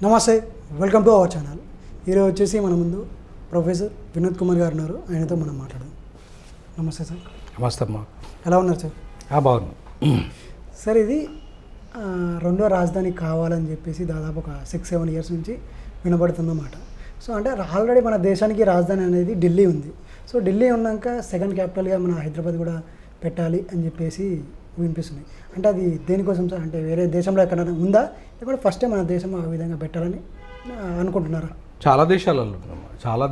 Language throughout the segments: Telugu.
నమస్తే, వెల్కమ్ టు అవర్ ఛానల్. ఈరోజు వచ్చేసి మన ముందు ప్రొఫెసర్ వినోద్ కుమార్ గారు ఉన్నారు. ఆయనతో మనం మాట్లాడదాం. నమస్తే సార్. నమస్తే అమ్మా. ఎలా ఉన్నారు సార్? బాగున్నాను సార్. ఇది రెండో రాజధాని కావాలని చెప్పేసి దాదాపు ఒక 6-7 ఇయర్స్ నుంచి వినబడుతుందన్నమాట. సో అంటే ఆల్రెడీ మన దేశానికి రాజధాని అనేది ఢిల్లీ ఉంది. సో ఢిల్లీ ఉన్నాక సెకండ్ క్యాపిటల్గా మన హైదరాబాద్ కూడా పెట్టాలి అని చెప్పేసి వినిపిస్తున్నాయి. అంటే అది దేనికోసం సార్? అంటే వేరే దేశంలో ఎక్కడైనా ఉందా, లేకపోతే ఫస్టే మన దేశం ఆ విధంగా పెట్టాలని అనుకుంటున్నారా? చాలా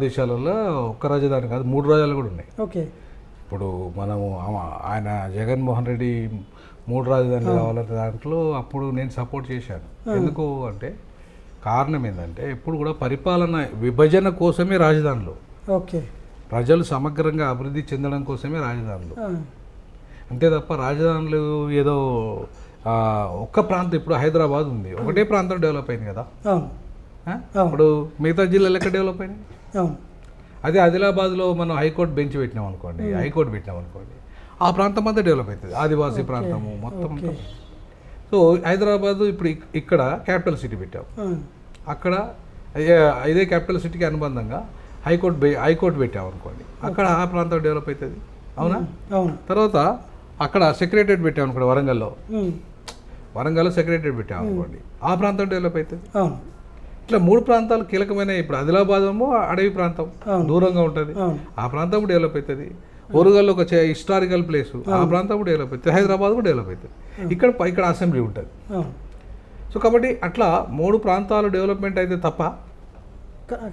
దేశాలలో ఒక్క రాజధాని కాదు, 3 రాజ్యాలు కూడా ఉన్నాయి. ఓకే. ఇప్పుడు మనము ఆయన జగన్మోహన్ రెడ్డి 3 రాజధానులు కావాలనే దాంట్లో అప్పుడు నేను సపోర్ట్ చేశాను. ఎందుకు అంటే కారణం ఏంటంటే ఎప్పుడు కూడా పరిపాలన విభజన కోసమే రాజధానులు. ఓకే. ప్రజలు సమగ్రంగా అభివృద్ధి చెందడం కోసమే రాజధానులు, అంతే తప్ప రాజధానులు ఏదో ఒక్క ప్రాంతం. ఇప్పుడు హైదరాబాద్ ఉంది, ఒకటే ప్రాంతం డెవలప్ అయింది కదా. ఇప్పుడు మిగతా జిల్లాలు ఎక్కడ డెవలప్ అయినాయి? అదే ఆదిలాబాద్లో మనం హైకోర్టు బెంచ్ పెట్టినాం అనుకోండి, ఆ ప్రాంతం అంతా డెవలప్ అవుతుంది, ఆదివాసీ ప్రాంతము మొత్తం. సో హైదరాబాద్ ఇప్పుడు ఇక్కడ క్యాపిటల్ సిటీ పెట్టాం, అక్కడ ఇదే క్యాపిటల్ సిటీకి అనుబంధంగా హైకోర్టు పెట్టాం అనుకోండి, అక్కడ ఆ ప్రాంతం డెవలప్ అవుతుంది. అవునా? తర్వాత అక్కడ సెక్రటరేట్ పెట్టాం అనుకోండి, వరంగల్లో సెక్రటరేట్ పెట్టాం అనుకోండి, ఆ ప్రాంతం డెవలప్ అవుతుంది. ఇట్లా 3 ప్రాంతాలు కీలకమైన. ఇప్పుడు ఆదిలాబాద్ ఏమో అడవి ప్రాంతం, దూరంగా ఉంటుంది, ఆ ప్రాంతం డెవలప్ అవుతుంది. ఓరుగల్లో ఒక హిస్టారికల్ ప్లేస్, ఆ ప్రాంతం డెవలప్ అవుతుంది. హైదరాబాద్ కూడా డెవలప్ అవుతుంది. ఇక్కడ అసెంబ్లీ ఉంటుంది. సో కాబట్టి అట్లా 3 ప్రాంతాలు డెవలప్మెంట్ అయితే తప్ప.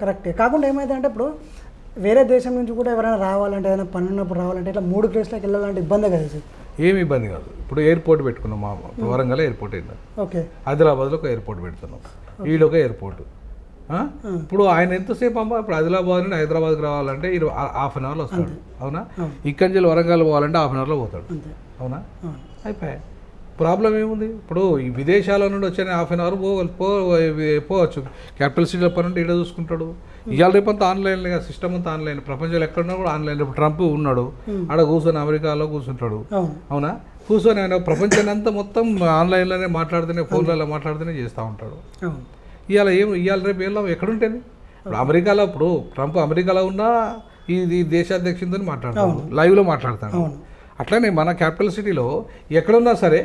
కరెక్టే. కాకుండా ఏమైందంటే ఇప్పుడు వేరే దేశం నుంచి కూడా ఎవరైనా రావాలంటే, ఏదైనా పని ఉన్నప్పుడు రావాలంటే ఇట్లా 3 ప్లేస్లకు వెళ్ళాలంటే ఇబ్బంది కదా సార్? ఏమి ఇబ్బంది కాదు. ఇప్పుడు ఎయిర్పోర్ట్ పెట్టుకున్నాం, మా వరంగల్ ఎయిర్పోర్ట్ అయింది. ఓకే. ఆదిలాబాద్లో ఒక ఎయిర్పోర్ట్ పెడుతున్నాం, ఈడొక ఎయిర్పోర్ట్. ఇప్పుడు ఆయన ఎంతసేపు అమ్మా, ఇప్పుడు ఆదిలాబాద్ నుండి హైదరాబాద్కి రావాలంటే 1/2 అవర్లో వస్తాడు. అవునా? ఇక్కడి నుంచి వరంగల్ పోవాలంటే 1/2 అవర్లో పోతాడు. అవునా? అయిపోయాయి. ప్రాబ్లం ఏముంది? ఇప్పుడు ఈ విదేశాల నుండి వచ్చే 1/2 అవర్ పోవచ్చు. క్యాపిటల్ సిటీలో పని ఉంటే ఇక్కడ చూసుకుంటాడు. ఇవాళ రేపంతా ఆన్లైన్లో, సిస్టమ్ అంతా ఆన్లైన్. ప్రపంచంలో ఎక్కడున్నా కూడా ఆన్లైన్. ఇప్పుడు ట్రంప్ ఉన్నాడు, ఆడ కూర్చొని అమెరికాలో కూర్చుంటాడు. అవునా? కూర్చొని ఆయన ప్రపంచాన్ని అంతా మొత్తం ఆన్లైన్లోనే మాట్లాడుతూనే, ఫోన్లలో మాట్లాడుతూనే చేస్తూ ఉంటాడు. ఇవాళ రేపు ఎక్కడుంటుంది? ఇప్పుడు అమెరికాలో, ఇప్పుడు ట్రంప్ అమెరికాలో ఉన్నా ఈ దేశాధ్యక్షుడితో మాట్లాడతాడు, లైవ్లో మాట్లాడతాడు. అట్లనే మన క్యాపిటల్ సిటీలో ఎక్కడున్నా సరే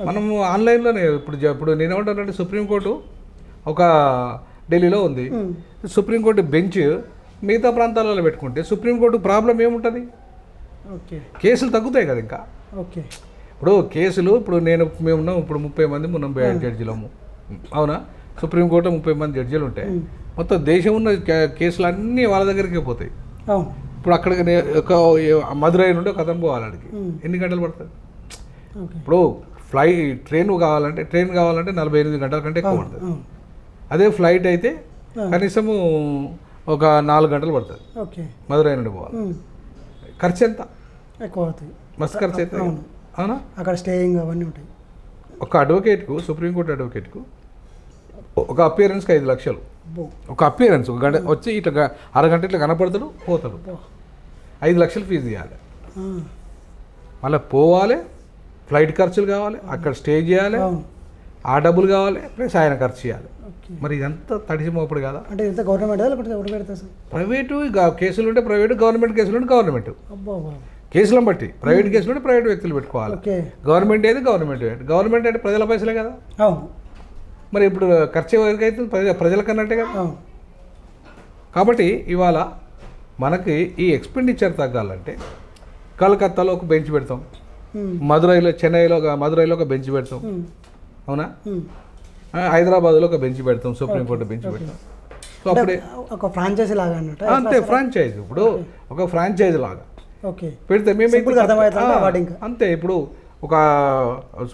మనము ఆన్లైన్లోనే. ఇప్పుడు నేనేమంటానంటే, సుప్రీంకోర్టు ఒక ఢిల్లీలో ఉంది, సుప్రీంకోర్టు బెంచ్ మిగతా ప్రాంతాలలో పెట్టుకుంటే సుప్రీంకోర్టు ప్రాబ్లం ఏముంటుంది? కేసులు తగ్గుతాయి కదా ఇంకా. ఇప్పుడు కేసులు, ఇప్పుడు మేమున్నాం, ఇప్పుడు 30 మంది ఉన్నాం జడ్జిలము. అవునా? సుప్రీంకోర్టు 30 మంది జడ్జీలు ఉంటాయి. మొత్తం దేశం ఉన్న కేసులు అన్నీ వాళ్ళ దగ్గరికే పోతాయి. ఇప్పుడు అక్కడికి మదురై నుండి ఒక అతను పోవాలడికి ఎన్ని గంటలు పడుతుంది? ఇప్పుడు ట్రైన్ కావాలంటే 48 గంటల కంటే ఎక్కువ పడుతుంది. అదే ఫ్లైట్ అయితే కనీసము ఒక 4 గంటలు పడుతుంది మదురై నుండి పోవాలి. ఖర్చు ఎంత? ఎక్కువ అవుతుంది, మస్తు ఖర్చు అవుతుంది. అవునా? అక్కడ స్టేయింగ్ అవన్నీ ఉంటాయి. ఒక అడ్వకేట్కు, సుప్రీంకోర్టు అడ్వకేట్కు ఒక అపియరెన్స్కి 5 లక్షలు. ఒక అపియరెన్స్, ఒక గంట వచ్చి ఇట్లా అరగంట ఇట్లా కనపడతాడు, పోతాడు. 5 లక్షలు ఫీజు తీయాలి. మళ్ళీ పోవాలి, ఫ్లైట్ ఖర్చులు కావాలి, అక్కడ స్టే చేయాలి, ఆ డబ్బులు కావాలి, ప్లస్ ఆయన ఖర్చు చేయాలి. మరి ఇదంతా తడిసిమోపుడు కదా. అంటే ఇంత గవర్నమెంట్, ప్రైవేటు కేసులు ఉంటే ప్రైవేటు, గవర్నమెంట్ కేసులు ఉంటే గవర్నమెంట్. కేసులను బట్టి ప్రైవేట్ కేసులు ఉంటే ప్రైవేట్ వ్యక్తులు పెట్టుకోవాలి. గవర్నమెంట్ ఏది గవర్నమెంట్ అంటే ప్రజల పైసలే కదా. మరి ఇప్పుడు ఖర్చు ఎవరికైతే ప్రజలకన్నట్టే కదా. కాబట్టి ఇవాళ మనకి ఈ ఎక్స్పెండిచర్ తగ్గాలంటే కలకత్తాలో ఒక బెంచ్ పెడతాం, చెన్నైలో ఒక బెంచ్ పెడతాం. అవునా? హైదరాబాద్లో ఒక బెంచ్ పెడతాం, సుప్రీంకోర్టు బెంచ్ పెడతాం. సో అప్పుడే ఒక ఫ్రాంచైజీ లాగా అంతే. ఫ్రాంచైజీ ఇప్పుడు ఒక ఫ్రాంచైజీ లాగా పెడితే మేమైతే అంతే. ఇప్పుడు ఒక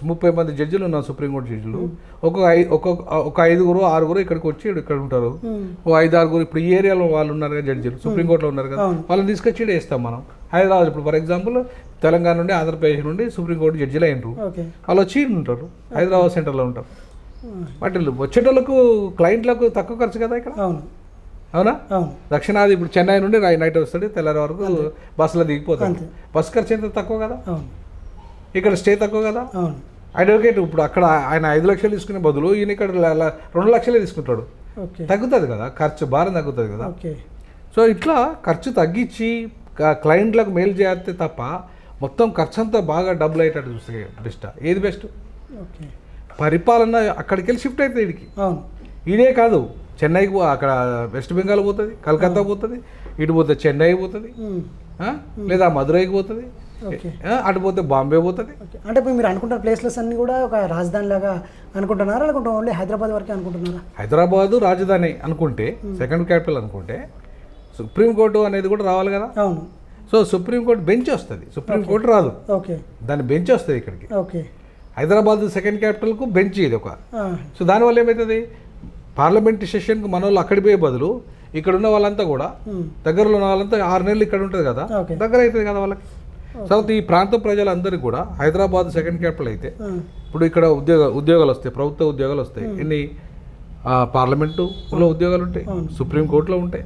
30 మంది జడ్జిలు ఉన్నారు, సుప్రీంకోర్టు జడ్జిలు. ఒక 5-6 ఇక్కడికి వచ్చి ఇక్కడ ఉంటారు. ఓ 5-6 ఇప్పుడు ఈ ఏరియాలో వాళ్ళు ఉన్నారు కదా జడ్జిలు, సుప్రీంకోర్టులో ఉన్నారు కదా, వాళ్ళని తీసుకొచ్చి వేస్తాం మనం. హైదరాబాద్ ఇప్పుడు ఫర్ ఎగ్జాంపుల్ తెలంగాణ నుండి, ఆంధ్రప్రదేశ్ నుండి సుప్రీంకోర్టు జడ్జిలు అయినరు, వాళ్ళు వచ్చి ఉంటారు, హైదరాబాద్ సెంటర్లో ఉంటారు. వాటి వచ్చేటోళ్ళకు, క్లయింట్లకు తక్కువ ఖర్చు కదా ఇక్కడ. అవునా? దక్షిణాది ఇప్పుడు చెన్నై నుండి నైట్ వస్తాడు, తెల్లారి వరకు బస్సులో దిగిపోతాడు. బస్ ఖర్చు ఎంత తక్కువ కదా, ఇక్కడ స్టే తక్కువ కదా. అడ్వకేట్ ఇప్పుడు అక్కడ ఆయన 5 లక్షలు తీసుకునే బదులు ఈయన ఇక్కడ 2 లక్షలే తీసుకుంటాడు. ఓకే తగ్గుతుంది కదా, ఖర్చు భారం తగ్గుతుంది కదా. ఓకే సో ఇట్లా ఖర్చు తగ్గించి క్లయింట్లకు మేలు చేస్తే తప్ప మొత్తం ఖర్చు అంతా బాగా డబుల్ అయ్యేటట్టు చూస్తే బెస్ట్. ఏది బెస్ట్? ఓకే పరిపాలన అక్కడికి వెళ్ళి షిఫ్ట్ అవుతుంది వీడికి. అవును ఈడే కాదు, చెన్నైకి అక్కడ వెస్ట్ బెంగాల్ పోతుంది, కలకత్తా పోతుంది, ఇటు పోతే చెన్నై పోతుంది, లేదా మదురైకి పోతుంది, ఓకే అటు పోతే బాంబే పోతుంది. ఓకే అంటే ఇప్పుడు మీరు అనుకుంటున్న ప్లేసెస్ అన్నీ కూడా ఒక రాజధాని లాగా అనుకుంటున్నారా, లేకుంటే ఓన్లీ హైదరాబాద్ వరకే అనుకుంటున్నారా? హైదరాబాదు రాజధాని అనుకుంటే, సెకండ్ క్యాపిటల్ అనుకుంటే, సుప్రీంకోర్టు అనేది కూడా రావాలి కదా. అవును. సో సుప్రీంకోర్టు బెంచ్ వస్తుంది, సుప్రీంకోర్టు రాదు. ఓకే దాని బెంచ్ వస్తుంది ఇక్కడికి. ఓకే హైదరాబాద్ సెకండ్ క్యాపిటల్కు బెంచ్ ఇది ఒక. సో దానివల్ల ఏమవుతుంది, పార్లమెంట్ సెషన్కి మన వాళ్ళు అక్కడికి పోయే బదులు ఇక్కడ ఉన్న వాళ్ళంతా కూడా, దగ్గరలో ఉన్న వాళ్ళంతా 6 నెలలు ఇక్కడ ఉంటుంది కదా, దగ్గర అవుతుంది కదా వాళ్ళకి. సో ఈ ప్రాంత ప్రజలందరికీ కూడా హైదరాబాద్ సెకండ్ క్యాపిటల్ అయితే ఇప్పుడు ఇక్కడ ఉద్యోగాలు వస్తాయి, ప్రభుత్వ ఉద్యోగాలు వస్తాయి. ఎన్ని పార్లమెంటులో ఉద్యోగాలు ఉంటాయి, సుప్రీంకోర్టులో ఉంటాయి,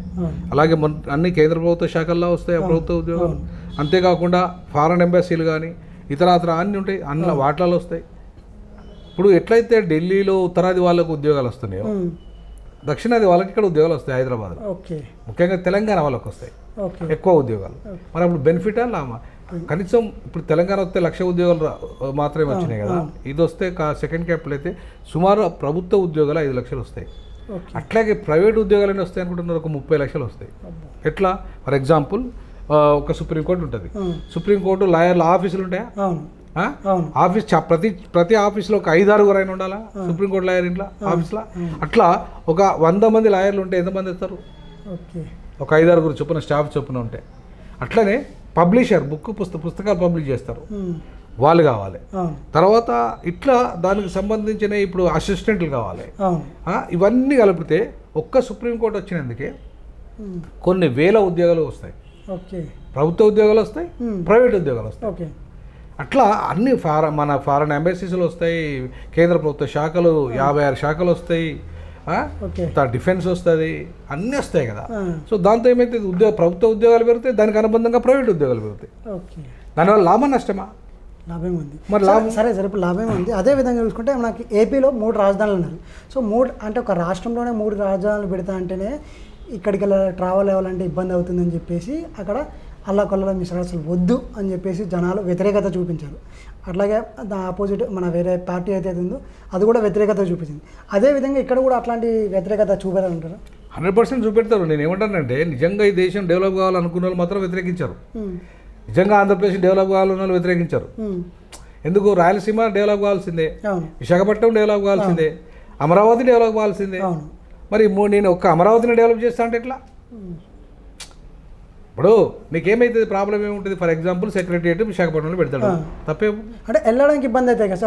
అలాగే అన్ని కేంద్ర ప్రభుత్వ శాఖల్లో వస్తాయి ఆ ప్రభుత్వ ఉద్యోగాలు. అంతేకాకుండా ఫారెన్ ఎంబసీలు కానీ ఇతరాతర అన్నీ ఉంటాయి, అన్న వాటిలలో వస్తాయి. ఇప్పుడు ఎట్లయితే ఢిల్లీలో ఉత్తరాది వాళ్ళకు ఉద్యోగాలు వస్తున్నాయో, దక్షిణాది వాళ్ళకి ఇక్కడ ఉద్యోగాలు వస్తాయి హైదరాబాద్లో. ముఖ్యంగా తెలంగాణ వాళ్ళకి వస్తాయి ఎక్కువ ఉద్యోగాలు. మరి అప్పుడు బెనిఫిటా లామా? కనీసం ఇప్పుడు తెలంగాణ వస్తే 1,00,000 ఉద్యోగాలు మాత్రమే వచ్చినాయి కదా, ఇది వస్తే సెకండ్ క్యాపిటల్ అయితే సుమారు ప్రభుత్వ ఉద్యోగాలు 5 లక్షలు వస్తాయి. అట్లాగే ప్రైవేట్ ఉద్యోగాలు ఎన్ని వస్తాయి అనుకుంటున్నారు? ఒక 30 లక్షలు వస్తాయి. ఎట్లా? ఫర్ ఎగ్జాంపుల్ ఒక సుప్రీంకోర్టు ఉంటుంది, సుప్రీంకోర్టు లాయర్ల ఆఫీసులు ఉంటాయా? ఆఫీస్ ప్రతి ఆఫీస్లో ఒక 5-6 అయినా ఉండాలా సుప్రీంకోర్టు లాయర్ ఇంట్లో ఆఫీస్లో. అట్లా ఒక 100 మంది లాయర్లు ఉంటే ఎంతమంది ఇస్తారు? ఒక 5-6 చొప్పున స్టాఫ్ చొప్పున ఉంటే. అట్లనే పబ్లిషర్ పుస్తకాలు పబ్లిష్ చేస్తారు, వాళ్ళు కావాలి. తర్వాత ఇట్లా దానికి సంబంధించిన ఇప్పుడు అసిస్టెంట్లు కావాలి. ఇవన్నీ కలిపితే ఒక్క సుప్రీంకోర్టు వచ్చినందుకే కొన్ని వేల ఉద్యోగాలు వస్తాయి. ప్రభుత్వ ఉద్యోగాలు వస్తాయి, ప్రైవేట్ ఉద్యోగాలు వస్తాయి. అట్లా అన్ని మన ఫారెన్ ఎంబసీస్లు వస్తాయి, కేంద్ర ప్రభుత్వ శాఖలు 56 శాఖలు వస్తాయి, డిఫెన్స్ వస్తుంది, అన్నీ వస్తాయి కదా. సో దాంతో ఏమైతే ప్రభుత్వ ఉద్యోగాలు పెరుగుతాయి, దానికి అనుబంధంగా ప్రైవేట్ ఉద్యోగాలు పెరుగుతాయి. దానివల్ల లాభం నష్టమా? లాభం ఉంది. మరి లాభం సరే ఇప్పుడు లాభం ఉంది. అదే విధంగా చూసుకుంటే మనకి ఏపీలో 3 రాజధానులు ఉన్నాయి. సో 3 అంటే ఒక రాష్ట్రంలోనే 3 రాజధానులు పెడతా అంటేనే ఇక్కడికి ట్రావెల్ అవ్వాలంటే ఇబ్బంది అవుతుందని చెప్పేసి అక్కడ అల్లాకొల్లా మిశ్ర అసలు వద్దు అని చెప్పేసి జనాలు వ్యతిరేకత చూపించారు. అట్లాగే ఆపోజిట్ మన వేరే పార్టీ అయితే ఉందో అది కూడా వ్యతిరేకత చూపించింది. అదేవిధంగా ఇక్కడ కూడా అట్లాంటి వ్యతిరేకత చూపెట్టాలంటారా? 100% చూపెడతారు. నేను ఏమంటానంటే, నిజంగా ఈ దేశం డెవలప్ కావాలనుకున్న వాళ్ళు మాత్రం వ్యతిరేకించారు. నిజంగా ఆంధ్రప్రదేశ్ డెవలప్ కావాలన్న వాళ్ళు వ్యతిరేకించారు. ఎందుకు? రాయలసీమ డెవలప్ కావాల్సిందే, విశాఖపట్నం డెవలప్ కావాల్సిందే, అమరావతి డెవలప్ కావాల్సిందే. మరి నేను ఒక్క అమరావతిని డెవలప్ చేస్తా అంటే ఎట్లా? ఇప్పుడు నీకేమైతుంది, ప్రాబ్లం ఏముంటుంది? ఫర్ ఎగ్జాంపుల్ సెక్రటరియట్ విశాఖపట్నంలో పెడతాడు, తప్పే అంటే వెళ్ళడానికి ఇబ్బంది అవుతాయి కదా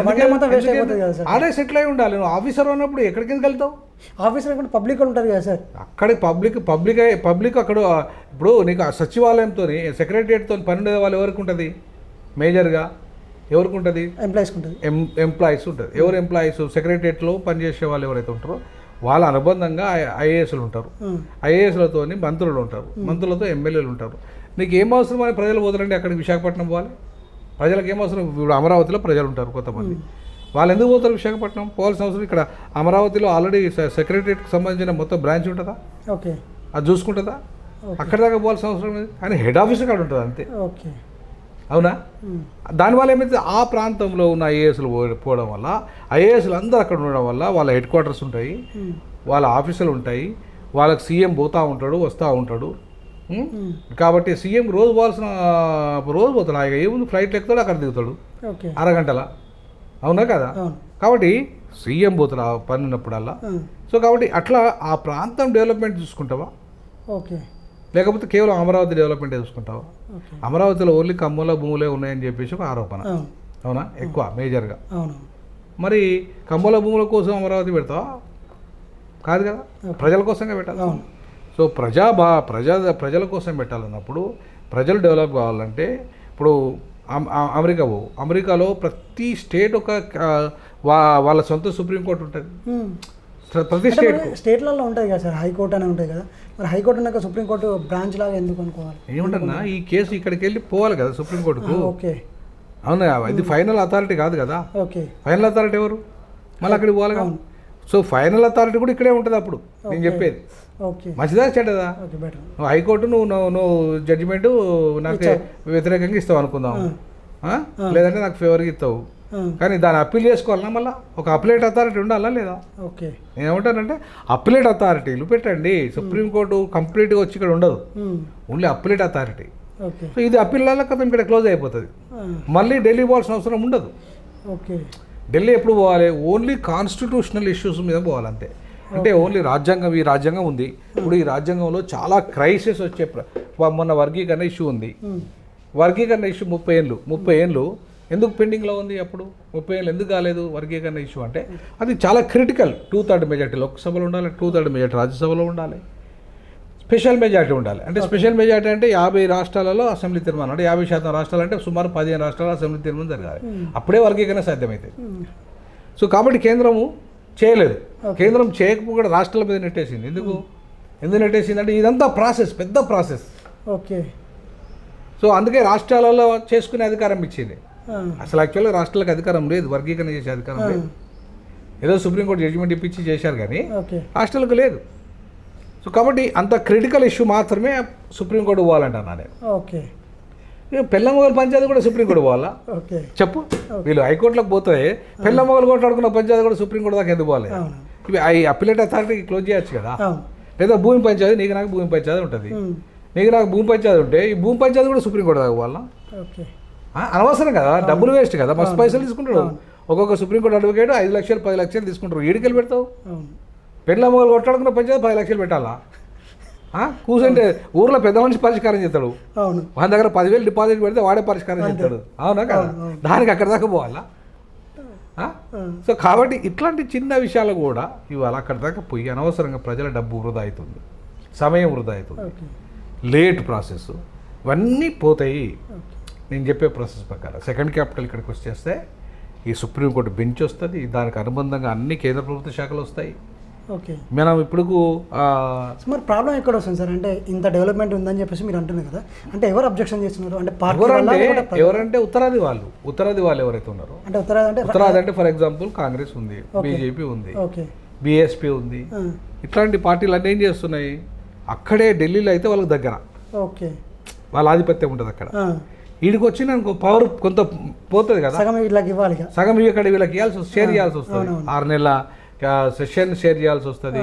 సార్. ఆడే సెటిల్ అయి ఉండాలి. నువ్వు ఆఫీసర్ ఉన్నప్పుడు ఎక్కడికి వెళ్తావు? ఆఫీసర్ అంటే పబ్లిక్ ఉంటుంది కదా సార్. అక్కడే పబ్లిక్ అక్కడ ఇప్పుడు నీకు సచివాలయంతో సెక్రటరియట్తో పని ఉండే వాళ్ళు ఎవరికి ఉంటుంది? మేజర్గా ఎవరికి ఉంటుంది? ఎంప్లాయీస్ ఉంటుంది. ఎంప్లాయీస్ ఉంటుంది. ఎవరు ఎంప్లాయీస్? సెక్రటరియట్లో పనిచేసే వాళ్ళు ఎవరైతే ఉంటారో వాళ్ళ అనుబంధంగా ఐఏఎస్లు ఉంటారు, ఐఏఎస్లతో మంత్రులు ఉంటారు, మంత్రులతో ఎమ్మెల్యేలు ఉంటారు. నీకు ఏం అవసరం అని ప్రజలు పోతారండి అక్కడికి? విశాఖపట్నం పోవాలి. ప్రజలకు ఏం అవసరం? ఇప్పుడు అమరావతిలో ప్రజలు ఉంటారు కొంతమంది, వాళ్ళు ఎందుకు పోతారు విశాఖపట్నం? పోవాల్సిన అవసరం. ఇక్కడ అమరావతిలో ఆల్రెడీ సెక్రటరియట్కి సంబంధించిన మొత్తం బ్రాంచ్ ఉంటుందా? ఓకే, అది చూసుకుంటుందా? అక్కడి దాకా పోవాల్సిన అవసరం లేదు. కానీ హెడ్ ఆఫీస్ అక్కడ ఉంటుంది అంతే. ఓకే, అవునా? దానివల్ల ఏమైతే ఆ ప్రాంతంలో ఉన్న ఐఏఎస్లు పోవడం వల్ల, ఐఏఎస్లు అందరూ అక్కడ ఉండడం వల్ల వాళ్ళ హెడ్ క్వార్టర్స్ ఉంటాయి, వాళ్ళ ఆఫీసులు ఉంటాయి, వాళ్ళకి సీఎం పోతూ ఉంటాడు వస్తూ ఉంటాడు. కాబట్టి సీఎం రోజు పోతాడు. ఆయన ఏముంది, ఫ్లైట్ ఎక్కుతాడు, అక్కడ దిగుతాడు అరగంటల. అవునా కదా? కాబట్టి సీఎం పోతాడు ఆ పని ఉన్నప్పుడల్లా. సో కాబట్టి అట్లా ఆ ప్రాంతం డెవలప్మెంట్ చూసుకుంటావా? ఓకే, లేకపోతే కేవలం అమరావతి డెవలప్మెంట్ చూసుకుంటావా? అమరావతిలో ఓన్లీ కమ్ముల భూములే ఉన్నాయని చెప్పేసి ఒక ఆరోపణ. అవునా? ఎక్కువ మేజర్గా. మరి కమ్ముల భూముల కోసం అమరావతి పెడతావా? కాదు కదా, ప్రజల కోసంగా పెట్టాలి. సో ప్రజల కోసం పెట్టాలన్నప్పుడు, ప్రజలు డెవలప్ కావాలంటే ఇప్పుడు అమెరికాలో ప్రతి స్టేట్ ఒక వాళ్ళ సొంత సుప్రీంకోర్టు ఉంటుంది. ప్రతి స్టేట్లలో ఉంటుంది కదా సార్, హైకోర్టు అనే ఉంటుంది కదా. మరి హైకోర్టు ఉన్నాక సుప్రీంకోర్టు బ్రాంచ్ లాగా ఎందుకు అనుకోవాలి? ఏముంటన్నా, ఈ కేసు ఇక్కడికి వెళ్ళి పోవాలి కదా సుప్రీంకోర్టుకు. ఓకే, అవునా? ఇది ఫైనల్ అథారిటీ కాదు కదా. ఓకే, ఫైనల్ అథారిటీ ఎవరు? మళ్ళీ అక్కడికి పోవాలి కదా. సో ఫైనల్ అథారిటీ కూడా ఇక్కడే ఉంటుంది అప్పుడు నేను చెప్పేది. ఓకే మంచిదా చెడ్డదా? Okay better. నువ్వు హైకోర్టు నువ్వు జడ్జిమెంట్ నాకు వ్యతిరేకంగా ఇస్తావు అనుకుందాం, లేదంటే నాకు ఫేవర్గా ఇస్తావు, కానీ దాన్ని అప్పీల్ చేసుకోవాలన్నా మళ్ళీ ఒక అప్లేట్ అథారిటీ ఉండాలా లేదా? ఓకే నేనేమంటానంటే అప్లేట్ అథారిటీలు పెట్టండి. సుప్రీంకోర్టు కంప్లీట్గా వచ్చి ఇక్కడ ఉండదు, only appellate authority. Okay so ఇది అప్పీల్ కదా ఇక్కడ క్లోజ్ అయిపోతుంది, మళ్ళీ ఢిల్లీ పోవాల్సిన అవసరం ఉండదు. ఓకే ఢిల్లీ ఎప్పుడు పోవాలి? ఓన్లీ కాన్స్టిట్యూషనల్ ఇష్యూస్ మీద పోవాలి అంతే. అంటే ఓన్లీ రాజ్యాంగం, ఈ రాజ్యాంగం ఉంది, ఇప్పుడు ఈ రాజ్యాంగంలో చాలా క్రైసిస్ వచ్చే మొన్న వర్గీకరణ ఇష్యూ ఉంది. వర్గీకరణ ఇష్యూ 30 ఏళ్ళు ఎందుకు పెండింగ్లో ఉంది? అప్పుడు 30 ఏళ్ళు ఎందుకు కాలేదు వర్గీకరణ ఇష్యూ? అంటే అది చాలా క్రిటికల్. 2/3 మెజార్టీ లోక్సభలో ఉండాలి, 2/3 మెజార్టీ రాజ్యసభలో ఉండాలి, స్పెషల్ మెజార్టీ ఉండాలి. అంటే స్పెషల్ మెజార్టీ అంటే 50 రాష్ట్రాలలో అసెంబ్లీ తీర్మానం, అంటే 50% రాష్ట్రాలు అంటే సుమారు 15 రాష్ట్రాల అసెంబ్లీ తీర్మానం జరగాలి, అప్పుడే వర్గీకరణ సాధ్యమవుతుంది. సో కాబట్టి కేంద్రము చేయలేదు, కేంద్రం చేయకపోతే రాష్ట్రాల మీద నెట్టేసింది. ఎందుకు నెట్టేసింది అంటే ఇదంతా ప్రాసెస్, పెద్ద ప్రాసెస్. ఓకే సో అందుకే రాష్ట్రాలలో చేసుకునే అధికారం ఇచ్చింది. అసలు యాక్చువల్గా రాష్ట్రాలకు అధికారం లేదు, వర్గీకరణ చేసే అధికారం లేదు. ఏదో సుప్రీంకోర్టు జడ్జిమెంట్ ఇప్పించి చేశారు కానీ రాష్ట్రాలకు లేదు. సో కాబట్టి అంత క్రిటికల్ ఇష్యూ మాత్రమే సుప్రీంకోర్టు పోవాలంటున్నా నేను. ఓకే పెళ్ళమొగలు పంచాయతీ కూడా సుప్రీంకోర్టు పోవాలా? ఓకే చెప్పు. వీళ్ళు హైకోర్టులకు పోతే పెళ్ళమొగలు కొట్లాడుకున్న పంచాయతీ కూడా సుప్రీంకోర్టు దాకా ఎందుకు పోవాలి? ఇవి ఈ అప్పిలేట్ అథారిటీకి క్లోజ్ చేయొచ్చు కదా. లేదా భూమి పంచాయతీ, నీకు నాకు భూమి పంచాయతీ ఉంటుంది, నీకు నాకు భూమి పంచాయతీ ఉంటే ఈ భూమి పంచాయతీ కూడా సుప్రీంకోర్టు దాకా పోవాలా? ఓకే అనవసరం కదా, డబ్బులు వేస్ట్ కదా, మస్తు పైసలు తీసుకుంటాడు. ఒక్కొక్క సుప్రీంకోర్టు అడ్వకేట్ 5 లక్షలు 10 లక్షలు తీసుకుంటారు. ఏడికెళ్ళి పెడతావు? పెళ్ళమొగలు కొట్లాడుకున్న పంచాయతీ 10 లక్షలు పెట్టాలా? కూర్చుంటే ఊర్లో పెద్ద మనిషి పరిష్కారం చేస్తాడు, వాళ్ళ దగ్గర 10,000 డిపాజిట్ పెడితే వాడే పరిష్కారం చేస్తాడు. అవునా కదా? దానికి అక్కడ దాకా పోవాలా? సో కాబట్టి ఇట్లాంటి చిన్న విషయాలు కూడా ఇవాళ అక్కడ దాకా పోయి అనవసరంగా ప్రజల డబ్బు వృధా అవుతుంది, సమయం వృధా అవుతుంది, లేట్ ప్రాసెస్, ఇవన్నీ పోతాయి. నేను చెప్పే ప్రాసెస్ ప్రకారం సెకండ్ క్యాపిటల్ ఇక్కడికి వచ్చేస్తే ఈ సుప్రీంకోర్టు బెంచ్ వస్తుంది, దానికి అనుబంధంగా అన్ని కేంద్ర ప్రభుత్వ శాఖలు వస్తాయి. ఓకే మనం ఇప్పుడు మరి ప్రాబ్లం ఎక్కడ వస్తుంది సార్? అంటే ఇంత డెవలప్మెంట్ ఉందని చెప్పేసి మీరు అంటున్నారు కదా, అంటే ఎవరు అబ్జెక్షన్ చేస్తున్నారు? అంటే ఎవరంటే ఉత్తరాది వాళ్ళు ఎవరైతే ఉన్నారో, అంటే ఉత్తరాది అంటే ఫర్ ఎగ్జాంపుల్ కాంగ్రెస్ ఉంది, బీజేపీ ఉంది, బీఎస్పీ ఉంది, ఇట్లాంటి పార్టీలు అన్నీ ఏం చేస్తున్నాయి? అక్కడే ఢిల్లీలో అయితే వాళ్ళకి దగ్గర, ఓకే వాళ్ళ ఆధిపత్యం ఉంటుంది అక్కడ. వీడికి వచ్చి నాకు పవర్ కొంత పోతుంది కదా, సగం వీళ్ళకి ఇవ్వాలి, సగం ఇక్కడ వీళ్ళకి షేర్ చేయాల్సి వస్తుంది. 6 నెలల సెషన్ షేర్ చేయాల్సి వస్తుంది,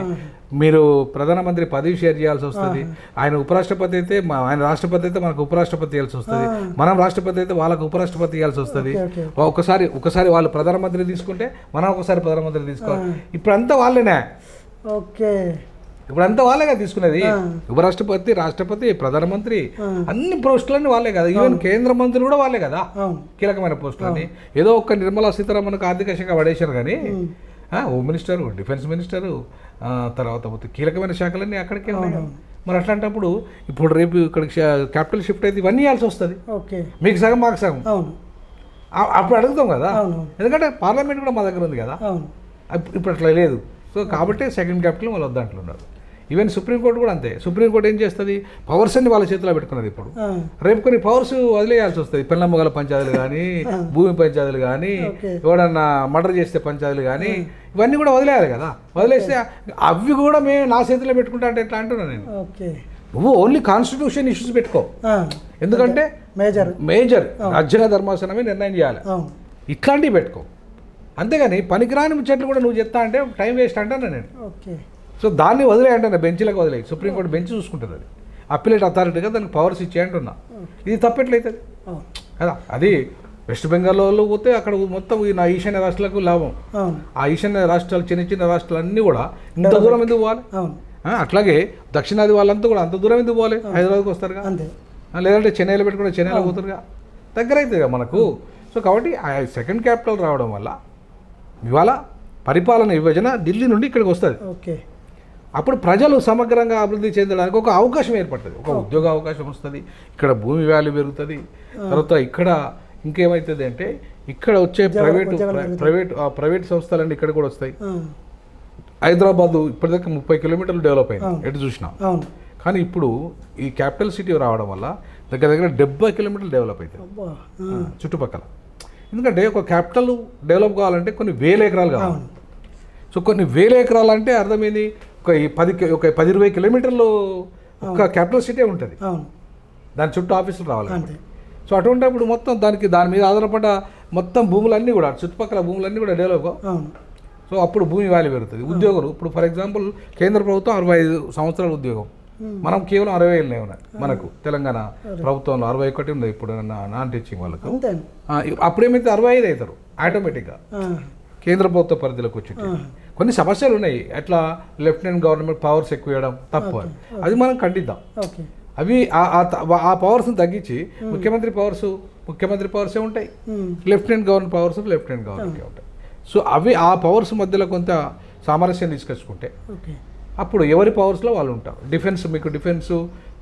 మీరు ప్రధానమంత్రి పదవి షేర్ చేయాల్సి వస్తుంది. ఆయన ఉపరాష్ట్రపతి అయితే ఆయన రాష్ట్రపతి అయితే మనకు ఉపరాష్ట్రపతి ఇవ్వాల్సి వస్తుంది, మనం రాష్ట్రపతి అయితే వాళ్ళకు ఉపరాష్ట్రపతి ఇవ్వాల్సి వస్తుంది. ఒకసారి వాళ్ళు ప్రధానమంత్రి తీసుకుంటే మనం ఒకసారి ప్రధానమంత్రి తీసుకోవాలి. ఇప్పుడంతా వాళ్ళేనే. ఓకే ఇప్పుడంతా వాళ్ళేగా తీసుకునేది, ఉపరాష్ట్రపతి, రాష్ట్రపతి, ప్రధానమంత్రి, అన్ని పోస్టులన్నీ వాళ్ళే కదా. ఈవెన్ కేంద్ర మంత్రులు కూడా వాళ్ళే కదా, కీలకమైన పోస్టులన్నీ. ఏదో ఒక్క నిర్మలా సీతారామన్కు ఆర్థిక శాఖ పడేశారు కానీ హోమ్ మినిస్టరు, డిఫెన్స్ మినిస్టరు, తర్వాత కీలకమైన శాఖలన్నీ అక్కడికే ఉన్నాయి. మరి అట్లాంటప్పుడు ఇప్పుడు రేపు ఇక్కడికి క్యాపిటల్ షిఫ్ట్ అయితే ఇవన్నీ ఇవ్వాల్సి వస్తుంది. మీకు సగం మాకు సగం, అప్పుడు అడుగుతాం కదా, ఎందుకంటే పార్లమెంట్ కూడా మా దగ్గర ఉంది కదా. ఇప్పుడు అట్లా లేదు. సో కాబట్టి సెకండ్ క్యాపిటల్ వాళ్ళు వద్దంటున్నారు. ఈవెన్ సుప్రీంకోర్టు కూడా అంతే. సుప్రీంకోర్టు ఏం చేస్తుంది? పవర్స్ అన్ని వాళ్ళ చేతిలో పెట్టుకున్నది. ఇప్పుడు రేపు కొన్ని పవర్స్ వదిలేయాల్సి వస్తుంది. పెళ్ళమ్మగల పంచాయతీలు కానీ, భూమి పంచాయతీలు కానీ, ఎవడన్నా మర్డర్ చేస్తే పంచాయతీలు కానీ, ఇవన్నీ కూడా వదిలేయాలి కదా. వదిలేస్తే అవి కూడా మేము నా చేతిలో పెట్టుకుంటా అంటే ఎట్లా అంటున్నాను నేను. నువ్వు ఓన్లీ కాన్స్టిట్యూషన్ ఇష్యూస్ పెట్టుకో, ఎందుకంటే మేజర్ రాజ్యాంగ ధర్మాసనమే నిర్ణయం చేయాలి, ఇట్లాంటివి పెట్టుకో. అంతేగాని పనికిరాని ముచ్చట్లు కూడా నువ్వు చెప్తా అంటే టైం వేస్ట్ అంటాను నేను. సో దాన్ని వదిలేయంటే బెంచ్లకు వదిలేయి, సుప్రీంకోర్టు బెంచ్ చూసుకుంటుంది. అది అప్పిలేట్ అథారిటీగా దానికి పవర్స్ ఇచ్చేయంటున్నా. ఇది తప్పెట్లయితుంది కదా. అది వెస్ట్ బెంగాల్లో పోతే అక్కడ మొత్తం నా ఈశాన్య రాష్ట్రాలకు లాభం. ఆ ఈశాన్య రాష్ట్రాలు, చిన్న చిన్న రాష్ట్రాలు అన్నీ కూడా ఇంత దూరం ఎందుకు పోవాలి? అట్లాగే దక్షిణాది వాళ్ళంతా కూడా అంత దూరం ఎందుకు పోవాలి? హైదరాబాద్కి వస్తారుగా, లేదంటే చెన్నైలో పెట్టుకుంటే చెన్నైలో పోతారుగా, దగ్గర అవుతుందిగా మనకు. సో కాబట్టి ఆ సెకండ్ క్యాపిటల్ రావడం వల్ల ఇవాళ పరిపాలన విభజన ఢిల్లీ నుండి ఇక్కడికి వస్తుంది. అప్పుడు ప్రజలు సమగ్రంగా అభివృద్ధి చెందడానికి ఒక అవకాశం ఏర్పడుతుంది, ఒక ఉద్యోగ అవకాశం వస్తుంది, ఇక్కడ భూమి వాల్యూ పెరుగుతుంది. తర్వాత ఇక్కడ ఇంకేమవుతుంది అంటే ఇక్కడ వచ్చే ప్రైవేట్ సంస్థలన్నీ ఇక్కడ కూడా వస్తాయి. హైదరాబాద్ ఇప్పటిదాకా 30 కిలోమీటర్లు డెవలప్ అయింది ఎటు చూసినా, కానీ ఇప్పుడు ఈ క్యాపిటల్ సిటీ రావడం వల్ల దగ్గర 70 కిలోమీటర్లు డెవలప్ అవుతాయి చుట్టుపక్కల. ఎందుకంటే ఒక క్యాపిటల్ డెవలప్ కావాలంటే కొన్ని వేల ఎకరాలు కావాలి. సో కొన్ని వేల ఎకరాలు అంటే అర్థమైంది ఒక 10-20 కిలోమీటర్లు ఒక క్యాపిటల్ సిటీ ఉంటుంది, అవును దాని చుట్టూ ఆఫీసులు రావాలి. అంతే. సో అటువంటిప్పుడు మొత్తం దాని మీద ఆధారపడ్డ మొత్తం భూములన్నీ కూడా చుట్టుపక్కల భూములన్నీ కూడా డెవలప్. అవును. సో అప్పుడు భూమి వాల్యూ పెరుగుతుంది. ఉద్యోగులు ఇప్పుడు ఫర్ ఎగ్జాంపుల్ కేంద్ర ప్రభుత్వం 65 సంవత్సరాల ఉద్యోగం, మనం కేవలం 60 ఏళ్ళే ఉన్నాయి. మనకు తెలంగాణ ప్రభుత్వంలో 61 ఉంది ఇప్పుడు నాన్ టీచింగ్ వాళ్ళకు. అంతే. అప్పుడేమైతే 65 అవుతారు ఆటోమేటిక్గా కేంద్ర ప్రభుత్వ పరిధిలోకి వచ్చి. కొన్ని సమస్యలు ఉన్నాయి, ఎట్లా లెఫ్టినెంట్ గవర్నమెంట్ పవర్స్ ఎక్కువ ఇవ్వడం తప్పు అని, అది మనం ఖండిద్దాం. ఓకే. అవి ఆ పవర్స్ని తగ్గించి ముఖ్యమంత్రి పవర్సే ఉంటాయి, లెఫ్టినెంట్ గవర్నర్ గవర్నర్కే ఉంటాయి. సో అవి ఆ పవర్స్ మధ్యలో కొంత సామరస్యం తీసుకొచ్చుకుంటే అప్పుడు ఎవరి పవర్స్లో వాళ్ళు ఉంటారు. మీకు డిఫెన్స్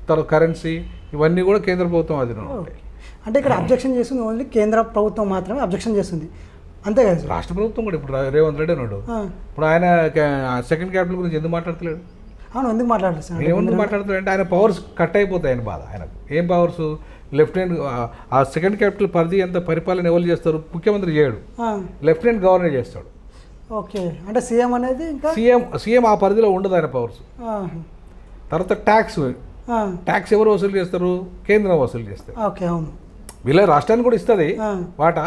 తర్వాత కరెన్సీ ఇవన్నీ కూడా కేంద్ర ప్రభుత్వం అధీనంలో ఉంటాయి. అంటే ఇక్కడ అబ్జెక్షన్ చేస్తుంది ఓన్లీ కేంద్ర ప్రభుత్వం మాత్రమే అబ్జెక్షన్ చేస్తుంది, అంతే కదా సార్? రాష్ట్ర ప్రభుత్వం కూడా ఇప్పుడు రేవంత్ రెడ్డి ఉన్నాడు, ఇప్పుడు ఆయన సెకండ్ క్యాపిటల్ గురించి ఎందుకు మాట్లాడతలేడు? అవును, ఎందుకు మాట్లాడలేదు సార్? ఏముందుకు మాట్లాడతాడు అంటే ఆయన పవర్స్ కట్ అయిపోతాయి, ఆయన బాధ. ఆయనకు ఏం పవర్స్? లెఫ్టినెంట్ ఆ సెకండ్ క్యాపిటల్ పరిధి ఎంత పరిపాలన ఎవరు చేస్తారు? ముఖ్యమంత్రి చేయడు, లెఫ్టినెంట్ గవర్నర్ చేస్తాడు. ఓకే. అంటే సీఎం అనేది ఇంకా సీఎం ఆ పరిధిలో ఉండదు ఆయన పవర్స్. తర్వాత ట్యాక్స్ ఎవరు వసూలు చేస్తారు? కేంద్రం వసూలు చేస్తారు. ఓకే. అవును. వీళ్ళ రాష్ట్రానికి కూడా ఇస్తుంది వాటా,